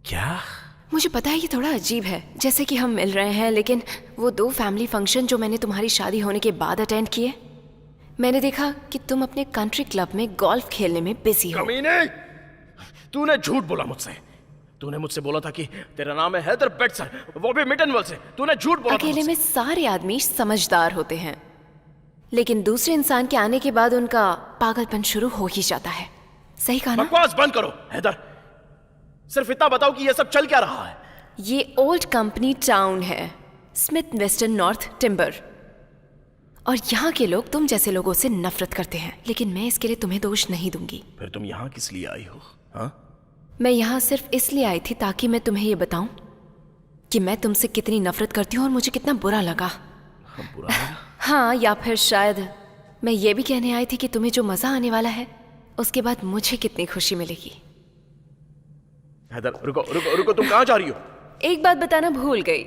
क्या? मुझे पता है ये थोड़ा अजीब है, जैसे कि हम मिल रहे हैं, लेकिन वो 2 फैमिली फंक्शन जो मैंने तुम्हारी शादी होने के बाद अटेंड किए, मैंने देखा कि तुम अपने कंट्री क्लब में गोल्फ खेलने में बिजी हो। कमीने! तूने झूठ बोला मुझसे। तूने मुझसे बोला था कि तेरा नाम है हैदर बेटसर, वो भी मिटनवल से। तूने झूठ बोला। अकेले में सारे आदमी समझदार होते हैं, लेकिन दूसरे इंसान के आने के बाद उनका पागलपन शुरू हो ही जाता है। सही कहा ना? बकवास बंद करो हैदर। सिर्फ इतना बताओ कि ये सब चल क्या रहा है? ये ओल्ड कंपनी टाउन है, स्मिथ वेस्टर्न नॉर्थ टिम्बर, और यहाँ के लोग तुम जैसे लोगों से नफरत करते हैं, लेकिन मैं इसके लिए तुम्हें दोष नहीं दूंगी। फिर तुम यहाँ किस लिए आई हो? हाँ? मैं यहाँ सिर्फ इसलिए आई थी ताकि मैं तुम्हें ये बताऊं कि मैं तुमसे कितनी नफरत करती हूँ और मुझे कितना बुरा लगा। बुरा लगा? हाँ, या फिर शायद मैं ये भी कहने आई थी कि तुम्हें जो मजा आने वाला है उसके बाद मुझे कितनी खुशी मिलेगी। हैदर, रुको, तुम कहाँ जा रही हो? एक बात बताना भूल गई,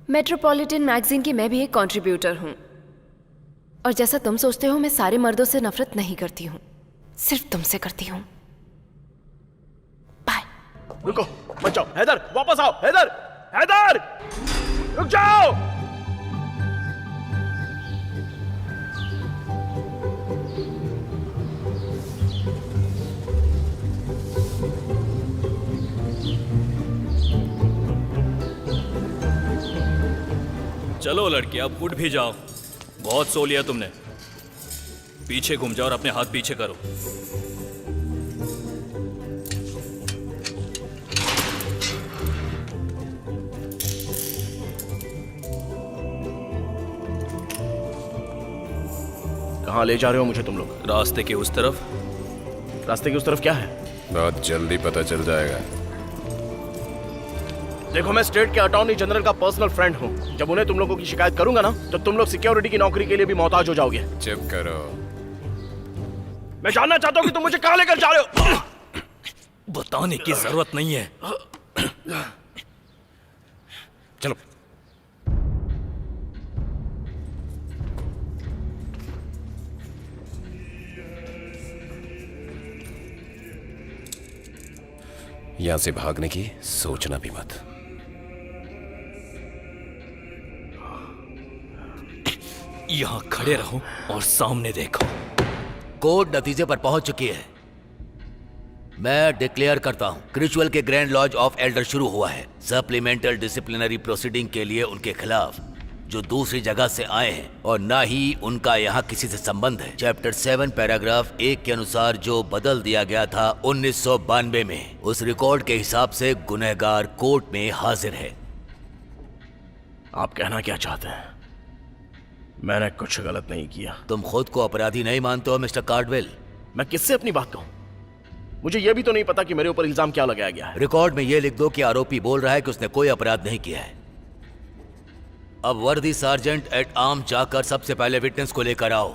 मेट्रोपॉलिटन मैगजीन की मैं भी एक कंट्रीब्यूटर हूँ, और जैसा तुम सोचते हो मैं सारे मर्दों से नफरत नहीं करती हूँ, सिर्फ तुमसे करती हूँ। बाय। रुको, मत जाओ हैदर, वापस आओ हैदर, हैदर, रुक जाओ। चलो लड़की, अब उठ भी जाओ, बहुत सो लिया तुमने। पीछे घूम जाओ और अपने हाथ पीछे करो। कहाँ ले जा रहे हो मुझे तुम लोग? रास्ते के उस तरफ। रास्ते की उस तरफ क्या है? बहुत जल्दी पता चल जाएगा। देखो, मैं स्टेट के अटॉर्नी जनरल का पर्सनल फ्रेंड हूँ। जब उन्हें तुम लोगों की शिकायत करूंगा ना, तो तुम लोग सिक्योरिटी की नौकरी के लिए भी मोहताज हो जाओगे। चुप करो। मैं जानना चाहता हूँ कि तुम मुझे कहाँ लेकर जा रहे हो। बताने की जरूरत नहीं है, चलो। यहां से भागने की सोचना भी मत। यहां खड़े रहो और सामने देखो। कोर्ट नतीजे पर पहुंच चुकी है। मैं डिक्लेयर करता हूं, क्रिचुअल के ग्रैंड लॉज ऑफ एल्डर शुरू हुआ है। सप्लीमेंटल डिसिप्लिनरी प्रोसीडिंग के लिए उनके खिलाफ, जो दूसरी जगह से आए हैं और ना ही उनका यहाँ किसी से संबंध है। चैप्टर 7 पैराग्राफ 1 के अनुसार जो बदल दिया गया था 1992 में, उस रिकॉर्ड के हिसाब से गुनहगार कोर्ट में हाजिर है। आप कहना क्या चाहते हैं? मैंने कुछ गलत नहीं किया। तुम खुद को अपराधी नहीं मानते हो मिस्टर कार्डवेल? मैं किससे अपनी बात कहूं? मुझे यह भी तो नहीं पता कि मेरे ऊपर इल्जाम क्या लगाया गया है। रिकॉर्ड में यह लिख दो कि आरोपी बोल रहा है कि उसने कोई अपराध नहीं किया है। अब वर्दी सार्जेंट एट आर्म जाकर सबसे पहले विटनेस को लेकर आओ।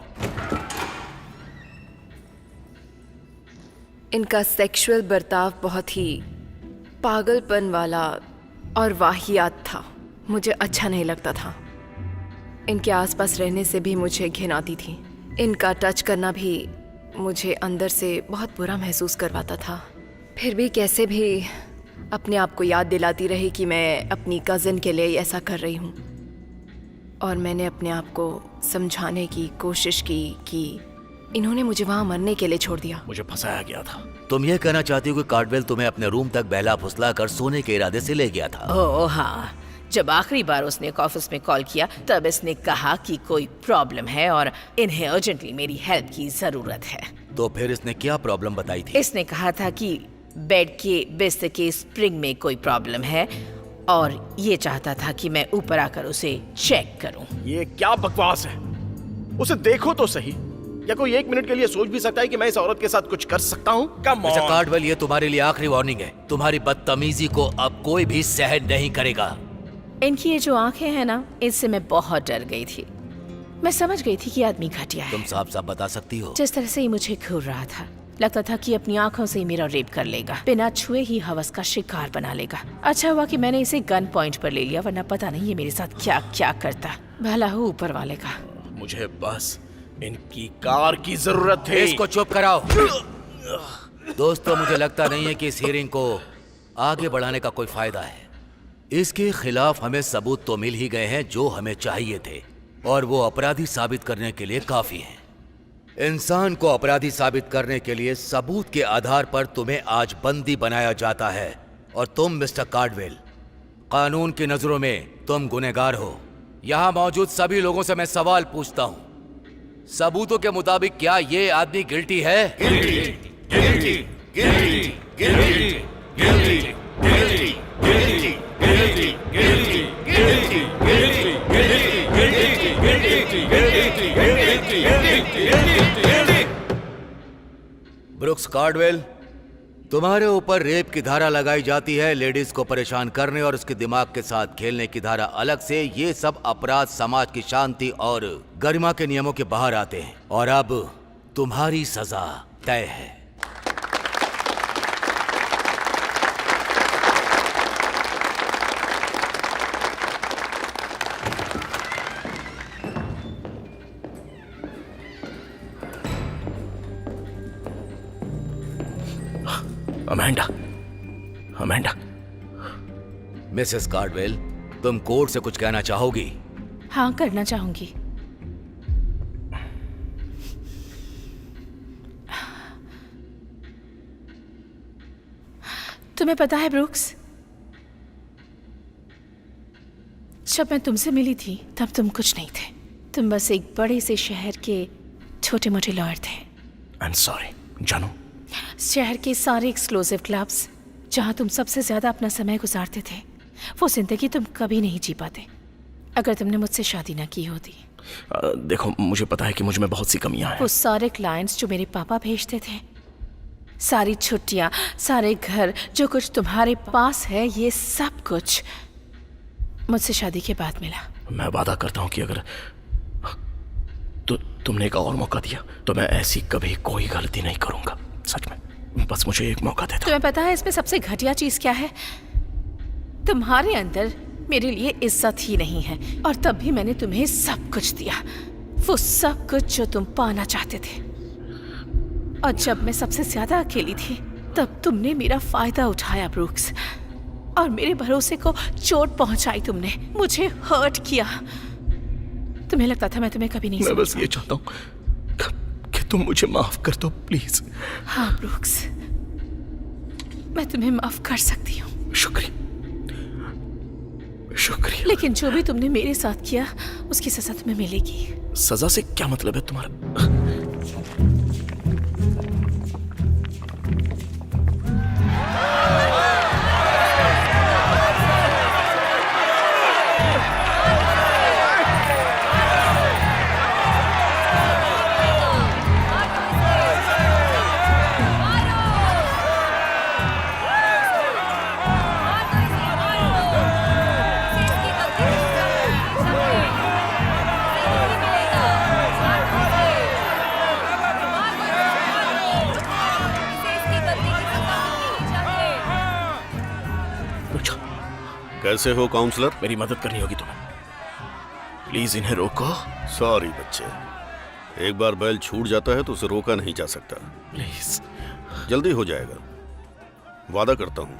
इनका सेक्सुअल बर्ताव बहुत ही पागलपन वाला और वाहियात था। मुझे अच्छा नहीं लगता था। इनके आसपास रहने से भी मुझे घिन आती थी। इनका टच करना भी मुझे अंदर से बहुत बुरा महसूस करवाता था। फिर भी कैसे भी अपने आप को याद दिलाती रही कि मैं अपनी कज़न के लिए ऐसा कर रही हूँ। और मैंने अपने आप को समझाने की कोशिश की कि इन्होंने मुझे वहाँ मरने के लिए छोड़ दिया। मुझे फंसाया गया था। तुम ये कहना चाहती हो कि कार्डवेल तुम्हें अपने रूम तक बहला फुसला कर सोने के इरादे से ले गया था? ओह हाँ, जब आखिरी बार उसने ऑफिस में कॉल किया तब इसने कहा कि कोई प्रॉब्लम है और इन्हें अर्जेंटली मेरी हेल्प की जरूरत है। तो फिर इसने क्या प्रॉब्लम बताई थी? इसने कहा था कि बेड के बिस्तर के स्प्रिंग में कोई प्रॉब्लम है और ये चाहता था कि मैं ऊपर आकर उसे चेक करूं। ये क्या बकवास है? उसे देखो तो सही। या कोई 1 मिनट के लिए सोच भी सकता है कि मैं इस औरत के साथ कुछ कर सकता हूँ? कम मिस्टर कार्डवेल, ये तुम्हारे लिए आखिरी वार्निंग है। तुम्हारी बदतमीजी को अब कोई भी सहन नहीं करेगा। इनकी ये जो आंखें हैं ना, इससे मैं बहुत डर गई थी। मैं समझ गई थी कि आदमी घटिया है। तुम साफ साफ बता सकती हो? जिस तरह से ही मुझे घूर रहा था, लगता था कि अपनी आंखों से ही मेरा रेप कर लेगा, बिना छुए ही हवस का शिकार बना लेगा। अच्छा हुआ कि मैंने इसे गन पॉइंट पर ले लिया, वरना पता नहीं ये मेरे साथ क्या क्या करता। भला हो ऊपर वाले का। मुझे बस इनकी कार की जरूरत थी। इसको चुप कराओ। दोस्तों, मुझे लगता नहीं है कि इस हियरिंग को आगे बढ़ाने का कोई फायदा है। इसके खिलाफ हमें सबूत तो मिल ही गए हैं जो हमें चाहिए थे, और वो अपराधी साबित करने के लिए काफी हैं। इंसान को अपराधी साबित करने के लिए सबूत के आधार पर तुम्हें आज बंदी बनाया जाता है, और तुम मिस्टर कार्डवेल, कानून की नजरों में तुम गुनहगार हो। यहाँ मौजूद सभी लोगों से मैं सवाल पूछता हूँ, सबूतों के मुताबिक क्या ये आदमी गिल्टी है? Guilty, guilty, guilty, guilty, guilty, guilty, guilty, guilty, guilty, guilty, guilty, guilty, guilty, guilty, guilty, guilty. Brooks Caudwell, तुम्हारे ऊपर रेप की धारा लगाई जाती है, लेडीज को परेशान करने और उसके दिमाग के साथ खेलने की धारा अलग से। ये सब अपराध समाज की शांति और गरिमा के नियमों के बाहर आते हैं, और अब तुम्हारी सजा तय है। Amanda, Amanda. मिसेस कार्डवेल, तुम कोर्ट से कुछ कहना चाहोगी? हाँ, करना चाहूंगी। तुम्हें पता है ब्रुक्स, जब मैं तुमसे मिली थी तब तुम कुछ नहीं थे। तुम बस एक बड़े से शहर के छोटे मोटे लॉयर थे। आई एम सॉरी जानू। शहर के सारे एक्सक्लूसिव क्लब्स जहां तुम सबसे ज्यादा अपना समय गुजारते थे, वो जिंदगी तुम कभी नहीं जी पाते अगर तुमने मुझसे शादी ना की होती। देखो, मुझे पता है कि मुझ में बहुत सी कमियां हैं। वो सारे क्लाइंट्स जो मेरे पापा भेजते थे, सारी छुट्टियां, सारे घर, जो कुछ तुम्हारे पास है, ये सब कुछ मुझसे शादी के बाद मिला। मैं वादा करता हूँ कि अगर तुमने एक और मौका दिया तो मैं ऐसी कभी कोई गलती नहीं करूंगा। सच में, बस मुझे एक मौका दे दो। तुम्हें पता है इसमें सबसे घटिया चीज क्या है? तुम्हारे अंदर मेरे लिए इज्जत ही नहीं है, और तब भी मैंने तुम्हें सब कुछ दिया, वो सब कुछ जो तुम पाना चाहते थे। और जब मैं सबसे ज्यादा अकेली थी तब तुमने मेरा फायदा उठाया ब्रुक्स, और मेरे भरोसे को चोट पहुंचाई तुमने, मुझे हर्ट किया। तुम्हें लगता था मैं तुम्हें कभी नहीं मैं बस ये चाहता हूँ कि तुम मुझे माफ कर दो, प्लीज। हाँ ब्रुक्स, मैं तुम्हें माफ कर सकती हूँ। शुक्रिया, शुक्रिया। लेकिन जो भी तुमने मेरे साथ किया उसकी सजा तुम्हें मिलेगी। सजा से क्या मतलब है तुम्हारा? रुक जा, कैसे हो काउंसलर? मेरी मदद करनी होगी तुम्हें। प्लीज इन्हें रोको। सॉरी बच्चे, एक बार बैल छूट जाता है तो उसे रोका नहीं जा सकता। प्लीज। जल्दी हो जाएगा, वादा करता हूँ।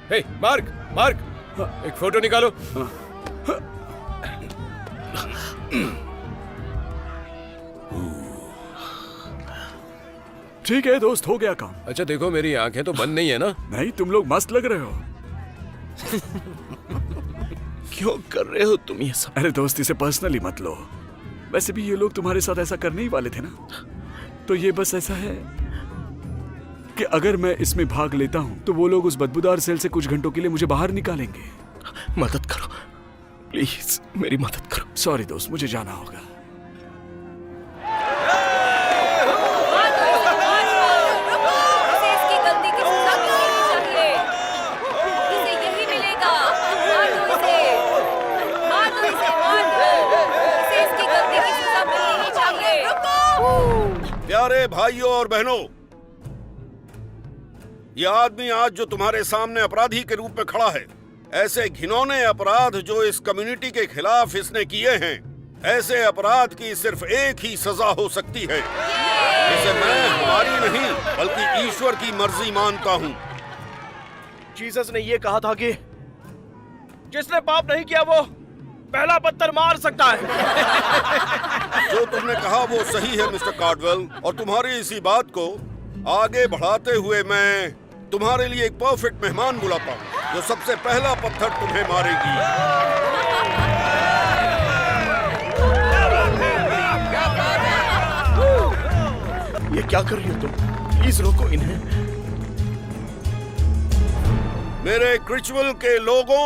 हे मार्क, मार्क, एक फोटो निकालो। ठीक है दोस्त, हो गया काम। अच्छा देखो, मेरी आंखें तो बंद नहीं है ना? नहीं, तुम लोग मस्त लग रहे हो। क्यों कर रहे हो तुम ये सब? अरे दोस्त, इसे पर्सनली मत लो। वैसे भी ये लोग तुम्हारे साथ ऐसा करने ही वाले थे ना, तो ये बस ऐसा है कि अगर मैं इसमें भाग लेता हूं तो वो लोग उस बदबूदार सेल से कुछ घंटों के लिए मुझे बाहर निकालेंगे। मदद करो प्लीज, मेरी मदद करो। सॉरी दोस्त, मुझे जाना होगा। इसकी गलती की सजा मिलनी चाहिए। इसे यही मिलेगा। मार दो इसे। मार दो इसे, मार दो। इसे इसकी गलती की सजा मिलनी ही चाहिए। प्यारे भाइयों और बहनों, ये आदमी आज जो तुम्हारे सामने अपराधी के रूप में खड़ा है, ऐसे घिनौने अपराध जो इस कम्युनिटी के खिलाफ इसने किए हैं, ऐसे अपराध की सिर्फ एक ही सजा हो सकती है, जिसे मैं हमारी नहीं बल्कि ईश्वर की मर्जी मानता हूँ। जीसस ने ये कहा था कि जिसने पाप नहीं किया वो पहला पत्थर मार सकता है। जो तुमने कहा वो सही है मिस्टर कार्डवेल, और तुम्हारी इसी बात को आगे बढ़ाते हुए मैं तुम्हारे लिए एक परफेक्ट मेहमान बुलाता हूँ, जो सबसे पहला पत्थर तुम्हें मारेगी। ये क्या कर रही हो तुम? प्लीज रोको इन्हें। मेरे क्रिचुअल के लोगों,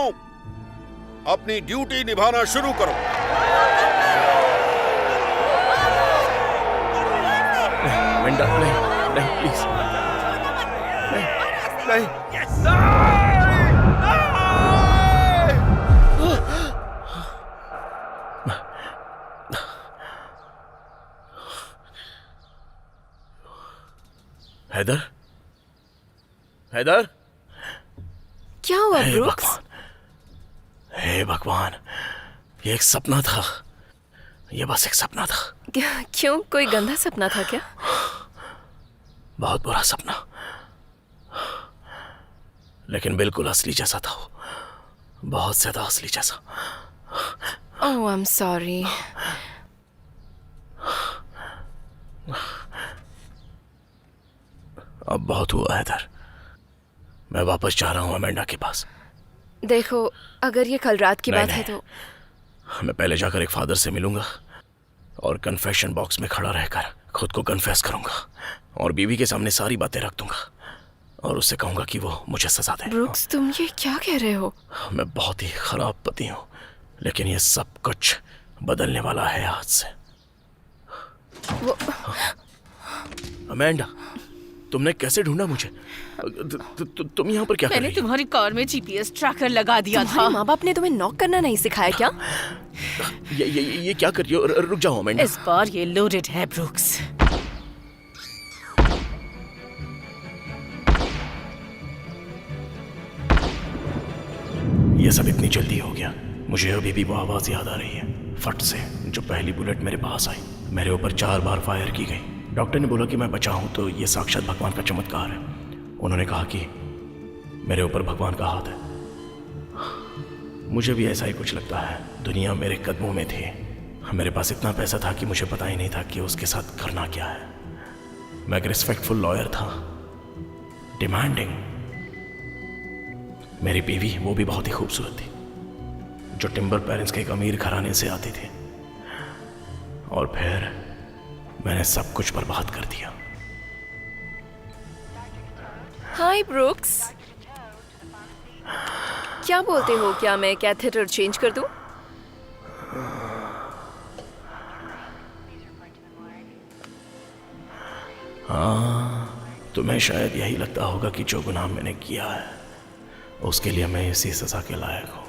अपनी ड्यूटी निभाना शुरू करो। मेंढा, नहीं नहीं प्लीज, नहीं नहीं। हैदर, हैदर, क्या हुआ हे ब्रूक्स? भगवान, हे भगवान, ये एक सपना था। ये बस एक सपना था। क्यों, कोई गंदा सपना था क्या? बहुत बुरा सपना, लेकिन बिल्कुल असली जैसा था वो, बहुत ज्यादा असली जैसा। ओह, आई एम सॉरी। अब बहुत हुआ हैदर, मैं वापस जा रहा हूँ अमेंडा के पास। देखो, अगर ये कल रात की नहीं, बात है नहीं। तो मैं पहले जाकर एक फादर से मिलूंगा और कन्फेशन बॉक्स में खड़ा रहकर खुद को कन्फेस करूंगा और बीवी के सामने सारी बातें रख दूंगा और उससे कहूंगा कि वो मुझे सजा दे। ब्रूक्स, तुम ये क्या कह रहे हो? मैं बहुत ही खराब पति हूँ, लेकिन ये सब कुछ बदलने वाला है आज से। वो अमेंडा, तुमने कैसे ढूंढा मुझे? तुम यहाँ पर क्या कर मैंने रही हो? तुम्हारी कार में जीपीएस ट्रैकर लगा दिया था। माँ बाप ने तुम्हें नॉक करना नहीं सिखाया क्या? ये क्या कर रही हो? रुक जाओ अमेंडा। इस बार ये लोडेड है ब्रूक्स। ये सब इतनी जल्दी हो गया। मुझे अभी भी वो आवाज याद आ रही है, फट से, जो पहली बुलेट मेरे पास आई। मेरे ऊपर 4 बार फायर की गई। डॉक्टर ने बोला कि मैं बचा हूं तो ये साक्षात भगवान का चमत्कार है। उन्होंने कहा कि मेरे ऊपर भगवान का हाथ है। मुझे भी ऐसा ही कुछ लगता है। दुनिया मेरे कदमों में थी। मेरे पास इतना पैसा था कि मुझे पता ही नहीं था कि उसके साथ करना क्या है। मैं एक रिस्पेक्टफुल लॉयर था, डिमांडिंग। मेरी बीवी, वो भी बहुत ही खूबसूरत थी, जो टिम्बर पेरेंट्स के एक अमीर घराने से आती थी। और फिर मैंने सब कुछ बर्बाद कर दिया। हाय ब्रूक्स, क्या बोलते हो? क्या मैं कैथेटर चेंज कर दूं? हाँ, तुम्हें शायद यही लगता होगा कि जो गुनाह मैंने किया है उसके लिए मैं इसी सजा के लायक हूँ।